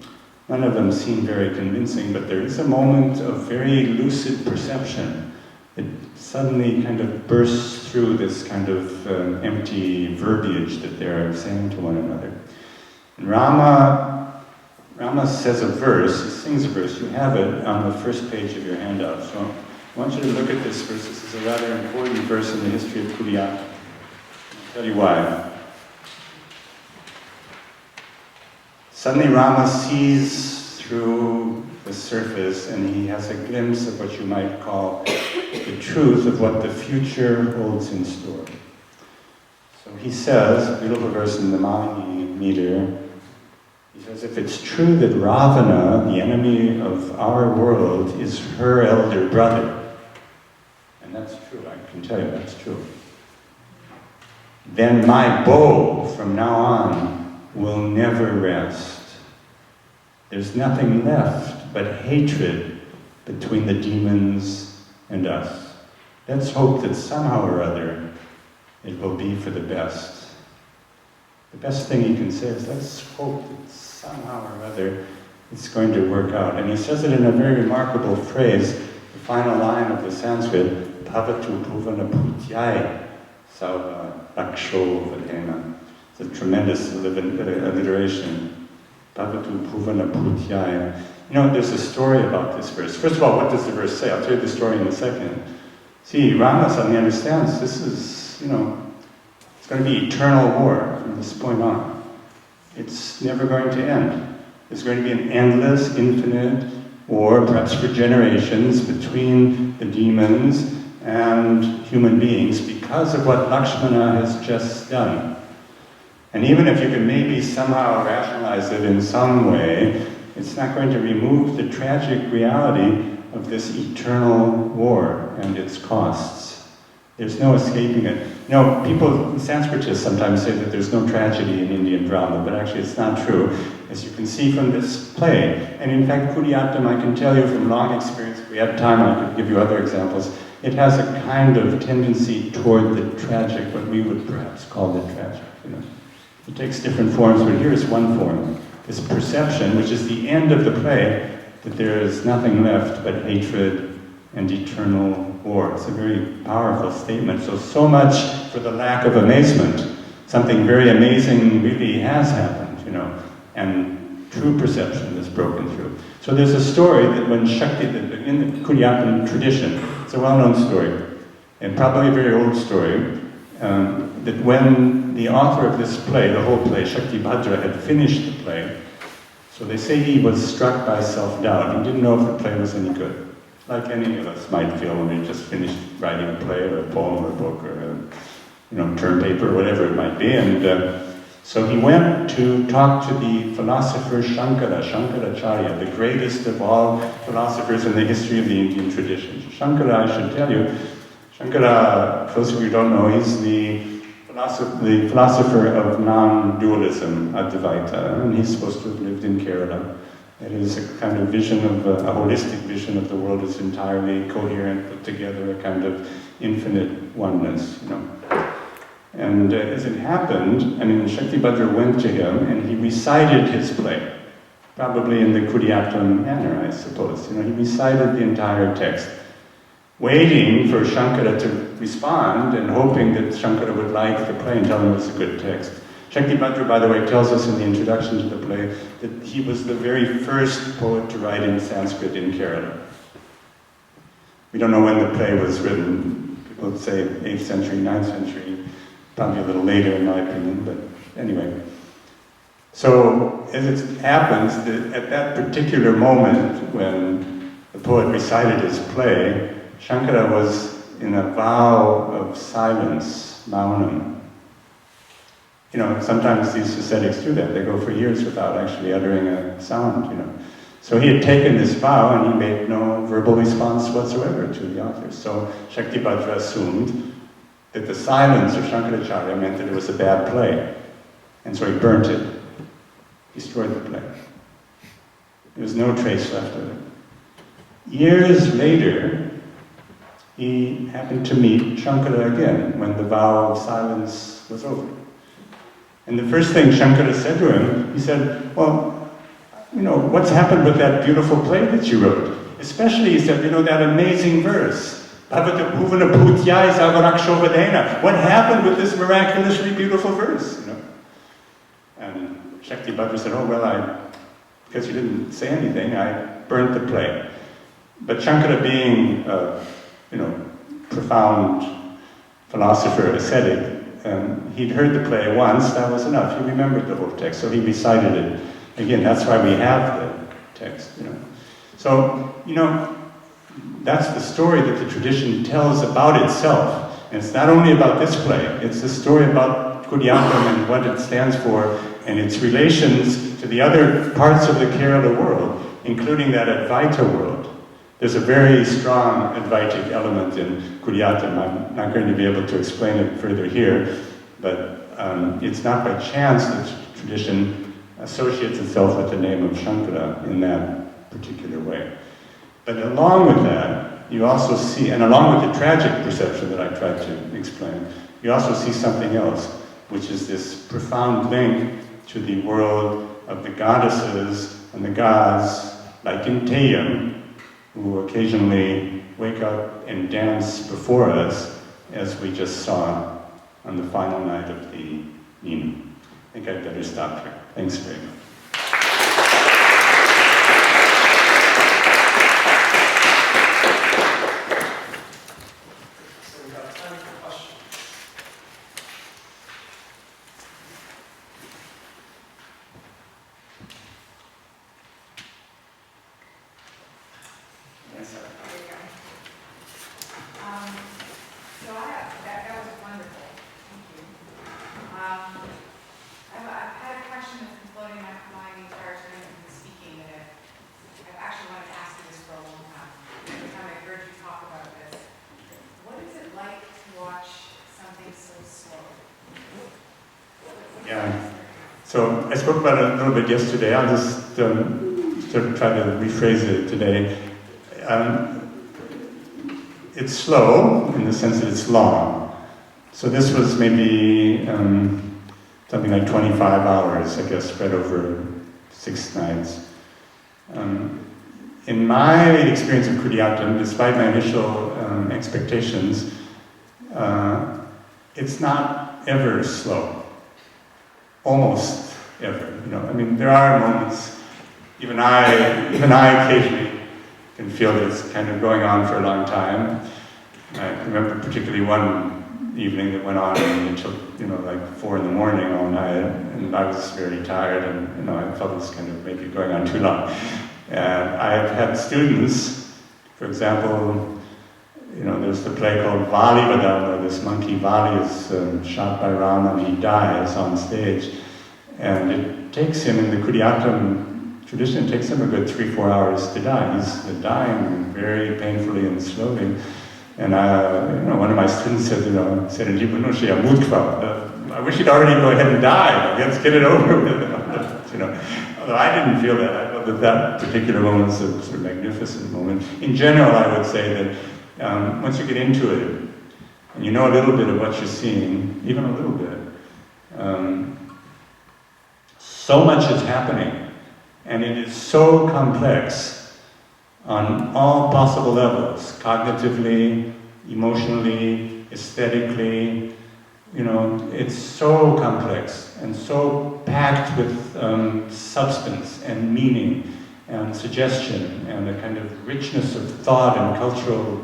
None of them seem very convincing, but there is a moment of very lucid perception. It suddenly kind of bursts through this kind of empty verbiage that they're saying to one another. And Rama says a verse, he sings a verse. You have it on the first page of your handout. So I want you to look at this verse. This is a rather important verse in the history of Kuriyaka. I'll tell you why. Suddenly Rama sees through the surface and he has a glimpse of what you might call the truth of what the future holds in store. So he says, a beautiful verse in the Mani meter, he says, if it's true that Ravana, the enemy of our world, is her elder brother, and that's true, I can tell you that's true, then my bow from now on will never rest. There's nothing left but hatred between the demons and us. Let's hope that somehow or other it will be for the best. The best thing he can say is, let's hope that somehow or other it's going to work out. And he says it in a very remarkable phrase, the final line of the Sanskrit, Bhavatu Bhuvana Bhutyai Salva Raksho Vadena. It's a tremendous alliteration. Bhavatu Bhuvana Bhutyai. You know, there's a story about this verse. First of all, what does the verse say? I'll tell you the story in a second. See, Rama suddenly understands this is, you know, it's going to be eternal war from this point on. It's never going to end. There's going to be an endless, infinite war, perhaps for generations, between the demons and human beings because of what Lakshmana has just done. And even if you can maybe somehow rationalize it in some way, it's not going to remove the tragic reality of this eternal war and its costs. There's no escaping it. You know, people, Sanskritists sometimes say that there's no tragedy in Indian drama, but actually it's not true, as you can see from this play. And in fact, Kudiyattam, I can tell you from long experience, if we had time I could give you other examples, it has a kind of tendency toward the tragic, what we would perhaps call the tragic, you know. It takes different forms, but here is one form. This perception, which is the end of the play, that there is nothing left but hatred and eternal war. It's a very powerful statement. So much for the lack of amazement. Something very amazing really has happened, you know, and true perception is broken through. So there's a story that when Shakti, in the Kudiyattam tradition, it's a well-known story, and probably a very old story, that when the author of this play, the whole play, Shakti Bhadra, had finished the play, so they say he was struck by self-doubt. He didn't know if the play was any good. Like any of us might feel when we just finished writing a play or a poem or a book or a term paper or whatever it might be. And so he went to talk to the philosopher Shankaracharya, the greatest of all philosophers in the history of the Indian tradition. Shankara, I should tell you, Shankara, those of you who don't know, he's the philosopher of non-dualism, Advaita, and he's supposed to have lived in Kerala. It is a kind of vision of, a holistic vision of the world as entirely coherent, put together, a kind of infinite oneness, you know. And as it happened, I mean, Shakti Bhadra went to him and he recited his play, probably in the Kudiyattam manner, I suppose. You know, he recited the entire text, waiting for Shankara to respond and hoping that Shankara would like the play and tell him it was a good text. Shakti Bhadra, by the way, tells us in the introduction to the play that he was the very first poet to write in Sanskrit in Kerala. We don't know when the play was written. People would say 8th century, 9th century, probably a little later in my opinion, but anyway. So, as it happens, at that particular moment when the poet recited his play, Shankara was in a vow of silence, maunam. You know, sometimes these ascetics do that. They go for years without actually uttering a sound, you know. So he had taken this vow and he made no verbal response whatsoever to the author. So Shakti Bhadra assumed that the silence of Shankaracharya meant that it was a bad play. And so he burnt it, destroyed the play. There was no trace left of it. Years later, he happened to meet Shankara again when the vow of silence was over. And the first thing Shankara said to him, he said, well, you know, what's happened with that beautiful play that you wrote? Especially, he said, you know, that amazing verse. What happened with this miraculously beautiful verse? You know? And Shakti Bhadra said, oh, well, because you didn't say anything, I burnt the play. But Shankara, being you know, profound philosopher, ascetic, he'd heard the play once, that was enough. He remembered the whole text, so he recited it. Again, that's why we have the text, you know. So, you know, that's the story that the tradition tells about itself. And it's not only about this play, it's the story about Kudiyatam and what it stands for, and its relations to the other parts of the Kerala world, including that Advaita world. There's a very strong Advaitic element in Kudiyatam. I'm not going to be able to explain it further here, but it's not by chance that the tradition associates itself with the name of Shankara in that particular way. But along with that, you also see, and along with the tragic perception that I tried to explain, you also see something else, which is this profound link to the world of the goddesses and the gods, like in Teyyam, who occasionally wake up and dance before us, as we just saw on the final night of the Nina. I think I'd better stop here. Thanks very much. So we have time for questions. Yes, sir. There you go. So that was wonderful. Thank you. I've had a question that's been floating in my mind the entire time that you've been speaking, that I've actually wanted to ask you this for a long time. Every time I've heard you talk about this, what is it like to watch something so slow? Yeah. So I spoke about it a little bit yesterday. I'll just sort of try to rephrase it today. It's slow in the sense that it's long. So this was maybe something like 25 hours, I guess, spread over 6 nights. In my experience of Kudiyatam, despite my initial expectations, it's not ever slow. Almost ever. You know, I mean, there are moments. Even I occasionally can feel that it's kind of going on for a long time. I remember particularly one evening that went on until, you know, like 4 in the morning all night, and I was very tired, and, you know, I felt it was kind of maybe going on too long. And I've had students, for example, you know, there's the play called Vali Vadam, where this monkey Vali is shot by Rama and he dies on stage. And it takes him, in the Kudiyatam tradition, it takes him a good 3-4 hours to die. He's dying very painfully and slowly. And you know, one of my students said, you know, I wish he'd already go ahead and die. Let's get it over with. You know, although I didn't feel that. I felt that particular moment was a sort of magnificent moment. In general, I would say that once you get into it, and you know a little bit of what you're seeing, even a little bit, so much is happening, and it is so complex on all possible levels, cognitively, emotionally, aesthetically. You know, it's so complex and so packed with substance and meaning and suggestion and a kind of richness of thought and cultural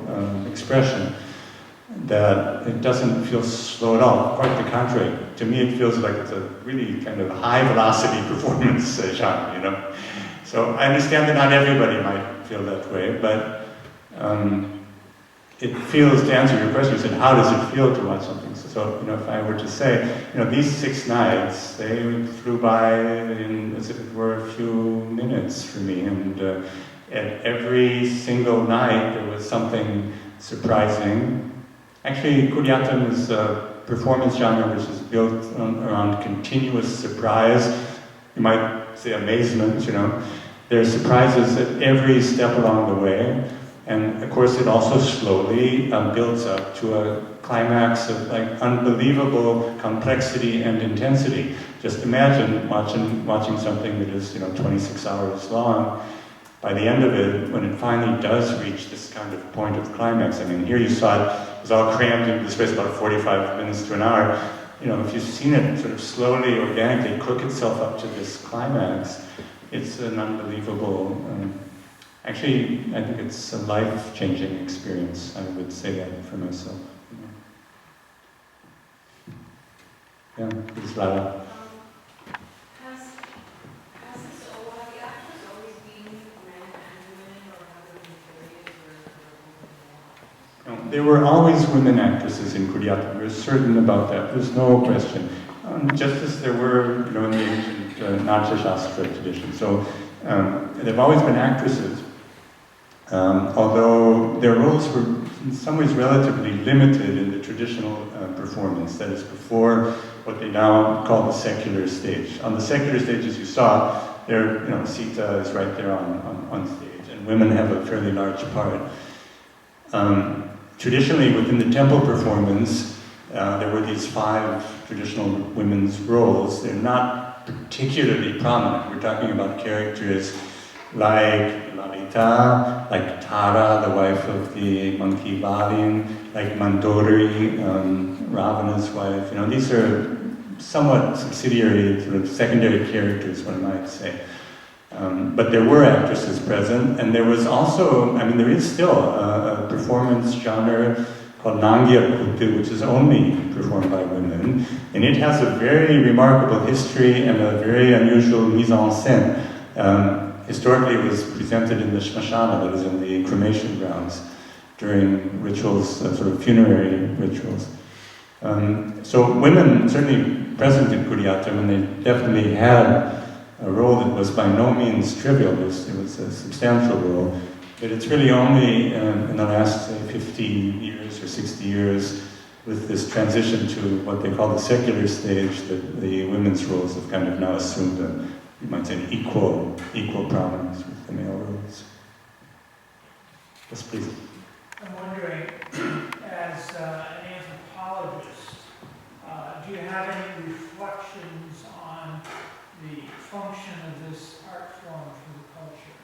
expression that it doesn't feel slow at all. Quite the contrary. To me, it feels like it's a really kind of high-velocity performance genre, you know. So I understand that not everybody might feel that way, but it feels, to answer your question, you said, how does it feel to watch something? So, you know, if I were to say, you know, these 6 nights, they flew by as if it were a few minutes for me, and at every single night there was something surprising. Actually, Kudiyatam is a performance genre which is built around continuous surprise. You might say amazement, you know. There are surprises at every step along the way. And of course it also slowly builds up to a climax of like unbelievable complexity and intensity. Just imagine watching something that is, 26 hours long. By the end of it, when it finally does reach this kind of point of climax, I mean, here you saw it was all crammed into the space about 45 minutes to an hour. If you've seen it sort of slowly, organically cook itself up to this climax, it's an unbelievable, actually, I think it's a life-changing experience. I would say that for myself. Yeah, it's Lala. There were always women actresses in Kuriatam. We're certain about that. There's no question. Just as there were, in the ancient Natya Shastra tradition. So they've always been actresses, although their roles were in some ways relatively limited in the traditional performance. That is before what they now call the secular stage. On the secular stage, as you saw, there, Sita is right there on stage, and women have a fairly large part. Traditionally, within the temple performance, there were these 5 traditional women's roles. They're not particularly prominent. We're talking about characters like Lalita, like Tara, the wife of the monkey Balin, like Mandodari, Ravana's wife. These are somewhat subsidiary, sort of secondary characters, one might say. But there were actresses present, and there was also, there is still a performance genre called Nangya Kutu, which is only performed by women, and it has a very remarkable history and a very unusual mise en scène. Historically, it was presented in the Shmashana, that is in the cremation grounds, during rituals, sort of funerary rituals. So women certainly present in Kuriatam, and they definitely had a role that was by no means trivial. It was a substantial role, but it's really only in the last, say, 50 years or 60 years, with this transition to what they call the secular stage, that the women's roles have kind of now assumed you might say, an equal prominence with the male roles. Yes, please. I'm wondering, as an anthropologist, do you have any reflections on the function of this art form for the culture?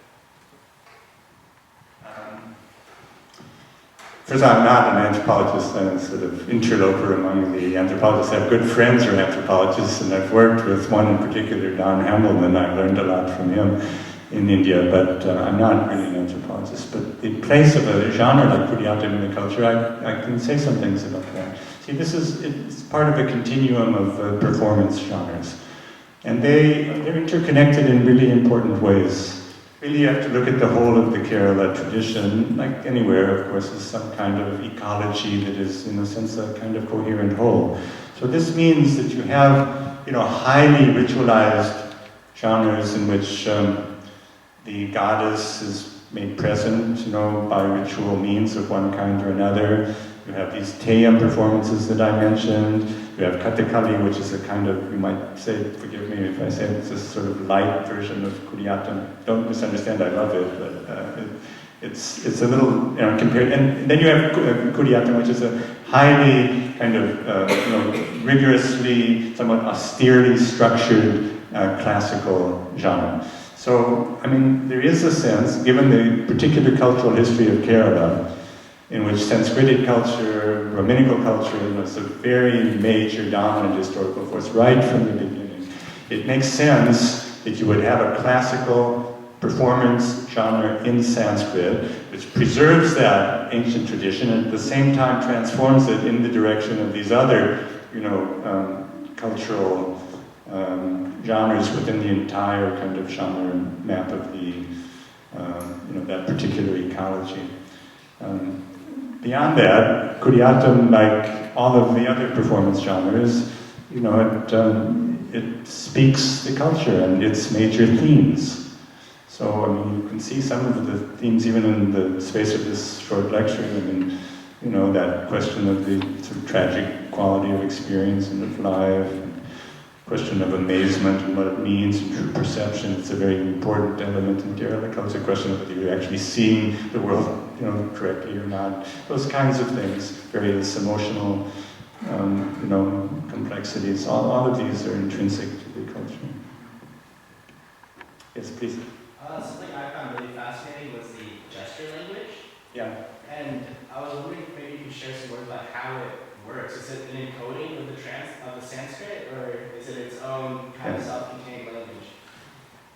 First, I'm not an anthropologist. I'm a sort of interloper among the anthropologists. I have good friends who are anthropologists, and I've worked with one in particular, Don Hambleman. I learned a lot from him in India, but I'm not really an anthropologist. But the place of a genre like Kuriatam in the culture, I can say some things about that. See, it's part of a continuum of performance genres. And they're interconnected in really important ways. Really, you have to look at the whole of the Kerala tradition, like anywhere, of course, as some kind of ecology that is, in a sense, a kind of coherent whole. So this means that you have, highly ritualized genres in which the goddess is made present, by ritual means of one kind or another. You have these Teyam performances that I mentioned. You have Kathakali, which is a kind of, you might say, forgive me if I say it's a sort of light version of Kuriatam. Don't misunderstand, I love it, but it's a little, compared. And then you have Kuriatam, which is a highly kind of, rigorously, somewhat austerely structured classical genre. So, there is a sense, given the particular cultural history of Kerala, in which Sanskritic culture, Brahminical culture was a very major dominant historical force right from the beginning. It makes sense that you would have a classical performance genre in Sanskrit, which preserves that ancient tradition and at the same time transforms it in the direction of these other, cultural genres within the entire kind of genre map of the, that particular ecology. Beyond that, Kuriatam, like all of the other performance genres, it speaks the culture and its major themes. So, you can see some of the themes even in the space of this short lecture. That question of the sort of tragic quality of experience and of life, question of amazement and what it means, and true perception. It's a very important element in Kerala culture. The question of whether you're actually seeing the world, correctly or not. Those kinds of things, various emotional, complexities. All of these are intrinsic to And I was wondering if maybe you could share some words about how it works. Is it an encoding of the Sanskrit, or is it its own kind of self-contained language?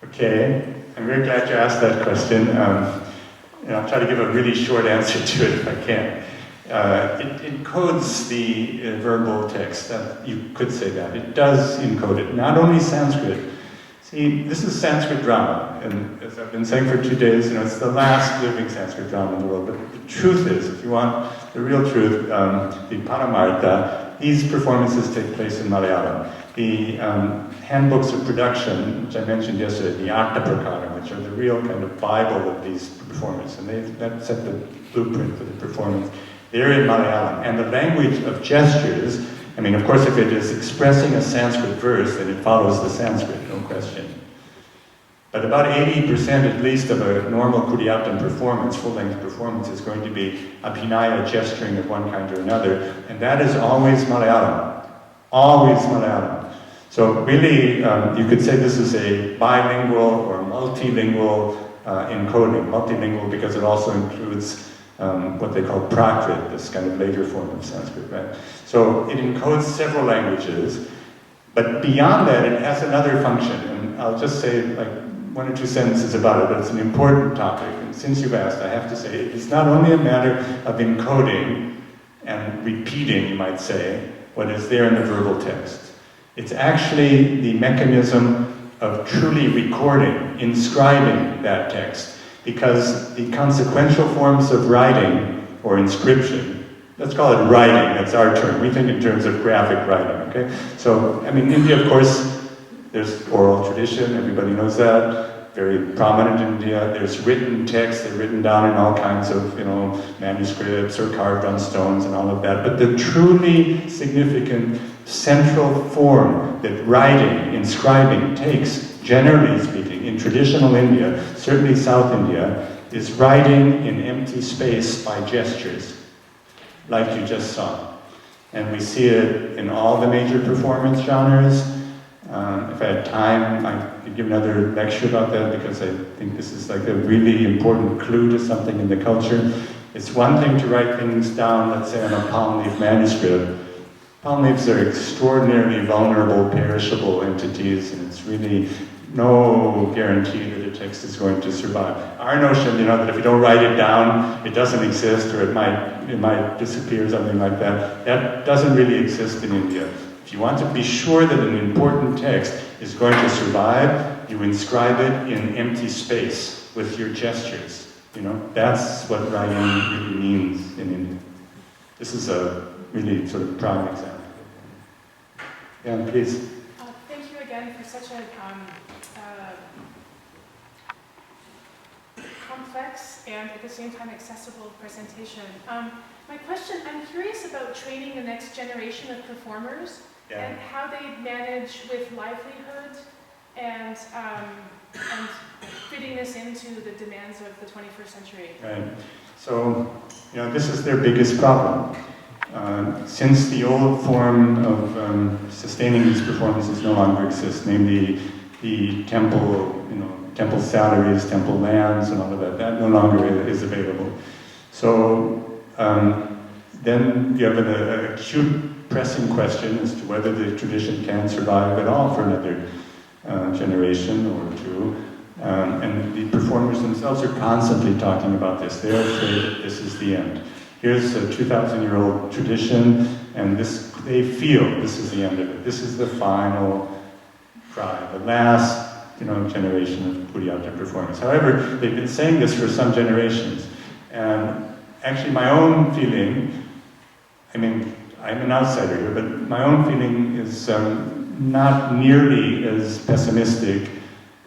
Okay, I'm very glad you asked that question. And I'll try to give a really short answer to it if I can. It encodes the verbal text. You could say that. It does encode it. Not only Sanskrit. See, this is Sanskrit drama, and as I've been saying for 2 days, it's the last living Sanskrit drama in the world. But the truth is, if you want the real truth, the Paramartha, these performances take place in Malayalam. The handbooks of production, which I mentioned yesterday, the Artha Prakara, which are the real kind of Bible of these performers, and that set the blueprint for the performance. They're in Malayalam, and the language of gestures, of course, if it is expressing a Sanskrit verse, then it follows the Sanskrit, no question. But about 80% at least of a normal Kudiyattam performance, full-length performance, is going to be abhinaya, gesturing of one kind or another, and that is always Malayalam. Always Malayalam. So really, you could say this is a bilingual or multilingual encoding. Multilingual because it also includes what they call Prakrit, this kind of later form of Sanskrit, right? So it encodes several languages, but beyond that, it has another function, and I'll just say like 1 or 2 sentences about it, but it's an important topic, and since you've asked, I have to say, it's not only a matter of encoding and repeating, you might say, what is there in the verbal text. It's actually the mechanism of truly recording, inscribing that text, because the consequential forms of writing or inscription, let's call it writing, that's our term. We think in terms of graphic writing, okay? So, India, of course, there's oral tradition, everybody knows that, very prominent in India. There's written texts, they're written down in all kinds of, manuscripts or carved on stones and all of that. But the truly significant central form that writing, inscribing takes, generally speaking, in traditional India, certainly South India, is writing in empty space by gestures, like you just saw. And we see it in all the major performance genres. If I had time, I could give another lecture about that because I think this is like a really important clue to something in the culture. It's one thing to write things down, let's say on a palm leaf manuscript. Palm leaves are extraordinarily vulnerable, perishable entities, and it's really no guarantee that a text is going to survive. Our notion, that if you don't write it down, it doesn't exist, or it might disappear, something like that, that doesn't really exist in India. If you want to be sure that an important text is going to survive, you inscribe it in empty space with your gestures. That's what writing really means in India. This is a really sort of prime example. Yeah, please. Thank you again for such a complex and at the same time accessible presentation. My question, I'm curious about training the next generation of performers and how they manage with livelihood and fitting this into the demands of the 21st century. Right. So, this is their biggest problem. Since the old form of sustaining these performances no longer exists, namely the temple, temple salaries, temple lands, and all of that no longer is available. So then you have an acute pressing question as to whether the tradition can survive at all for another generation or two. And the performers themselves are constantly talking about this. They're afraid that this is the end. Here's a 2,000-year-old tradition, and they feel this is the end of it. This is the final cry, the last generation of Kudiyattam performers. However, they've been saying this for some generations. And actually my own feeling, I'm an outsider here, but my own feeling is not nearly as pessimistic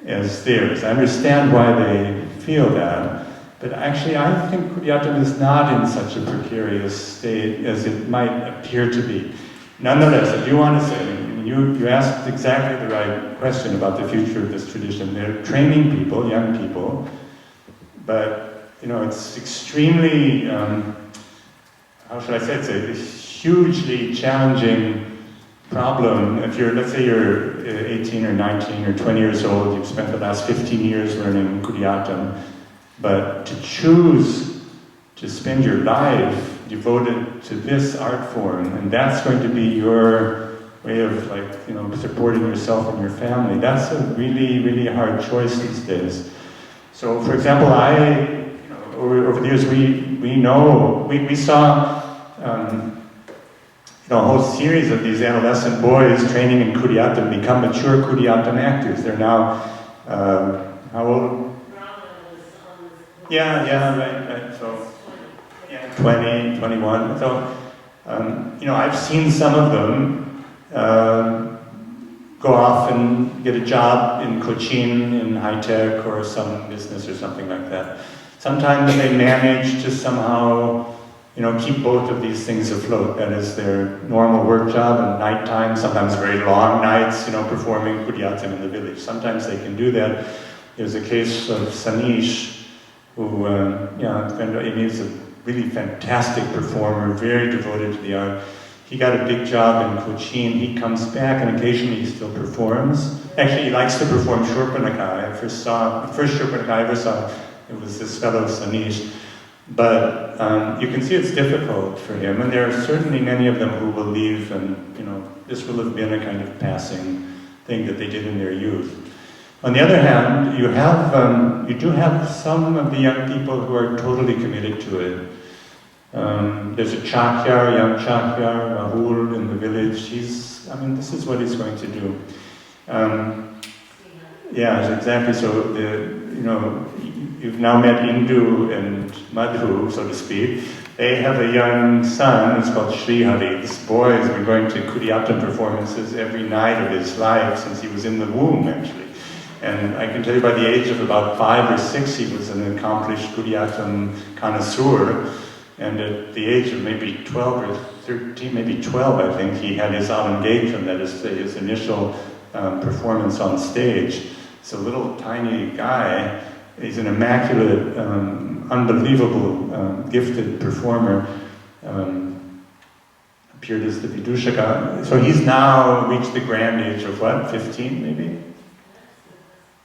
as theirs. I understand why they feel that, but actually I think Kudiyattam is not in such a precarious state as it might appear to be. Nonetheless, I do want to say, you asked exactly the right question about the future of this tradition. They're training people, young people, but it's extremely, how should I say it? It's a hugely challenging problem. If let's say you're 18 or 19 or 20 years old, you've spent the last 15 years learning Kudiyattam, but to choose to spend your life devoted to this art form, and that's going to be your way of, like, you know, supporting yourself and your family. That's a really, really hard choice these days. So, for example, over the years, we saw, a whole series of these adolescent boys training in Kuriatam become mature Kuriatam actors. They're now, how old? Yeah, right. So, yeah, 20, 21. So, I've seen some of them go off and get a job in Cochin in high tech or some business or something like that. Sometimes they manage to somehow, keep both of these things afloat. That is their normal work job and nighttime, sometimes very long nights, performing Kuriatam in the village. Sometimes they can do that. There's a case of Sanish, who, he's a really fantastic performer, very devoted to the art. He got a big job in Cochin. He comes back and occasionally he still performs. Actually, he likes to perform Shurpanaka. The first Shurpanaka I ever saw, it was this fellow Sanish. But you can see it's difficult for him, and there are certainly many of them who will leave, and this will have been a kind of passing thing that they did in their youth. On the other hand, you do have some of the young people who are totally committed to it. There's a young Chakyar, Rahul in the village. This is what he's going to do. Yeah, exactly. So you've now met Indu and Madhu, so to speak. They have a young son who's called Srihari. This boy has been going to Kuriatam performances every night of his life since he was in the womb, actually. And I can tell you by the age of about 5 or 6, he was an accomplished Kuriatam connoisseur. And at the age of maybe 12 or 13, maybe 12, I think, he had his avangekam, that is his initial performance on stage. It's a little tiny guy. He's an immaculate, unbelievable, gifted performer. Appeared as the Vidushaka. So he's now reached the grand age of what, 15 maybe?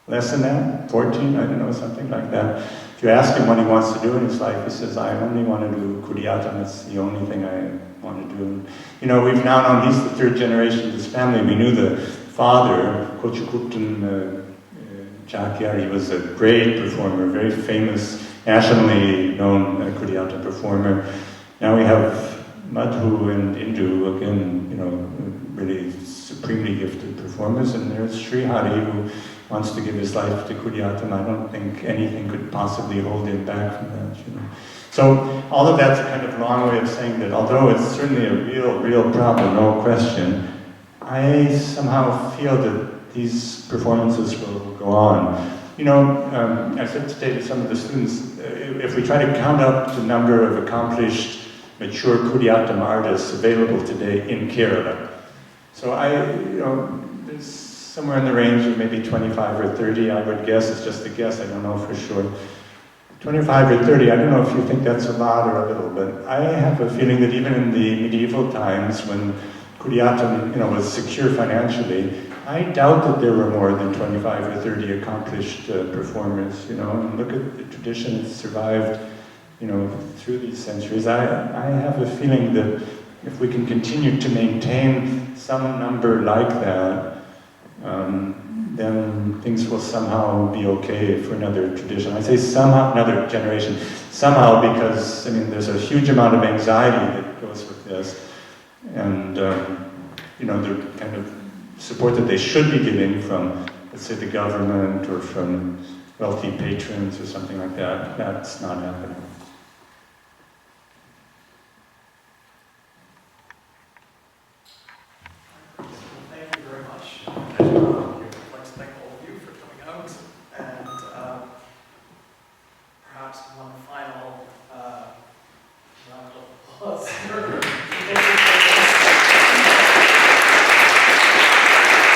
Less than that? 14? I don't know, something like that. If you ask him what he wants to do in his life, he says, I only want to do Kuriatam. It's the only thing I want to do. We've now known, he's the third generation of this family. We knew the father, Kochukuttan Chakyar. He was a great performer, very famous, nationally known Kuriatam performer. Now we have Madhu and Indu, again, really supremely gifted performers. And there's Srihari, who wants to give his life to Kuriatam. I don't think anything could possibly hold him back from that, So all of that's a kind of long way of saying that although it's certainly a real problem, no question, I somehow feel that these performances will go on. I said today to some of the students, if we try to count up the number of accomplished, mature Kuriatam artists available today in Kerala. So there's somewhere in the range of maybe 25 or 30, I would guess. It's just a guess, I don't know for sure. 25 or 30, I don't know if you think that's a lot or a little, but I have a feeling that even in the medieval times when Kuriatam, was secure financially, I doubt that there were more than 25 or 30 accomplished performers, and look at the tradition that's survived, through these centuries. I have a feeling that if we can continue to maintain some number like that, then things will somehow be okay for another tradition. I say somehow, another generation, somehow because, there's a huge amount of anxiety that goes with this, and, the kind of support that they should be getting from, let's say, the government or from wealthy patrons or something like that, that's not happening.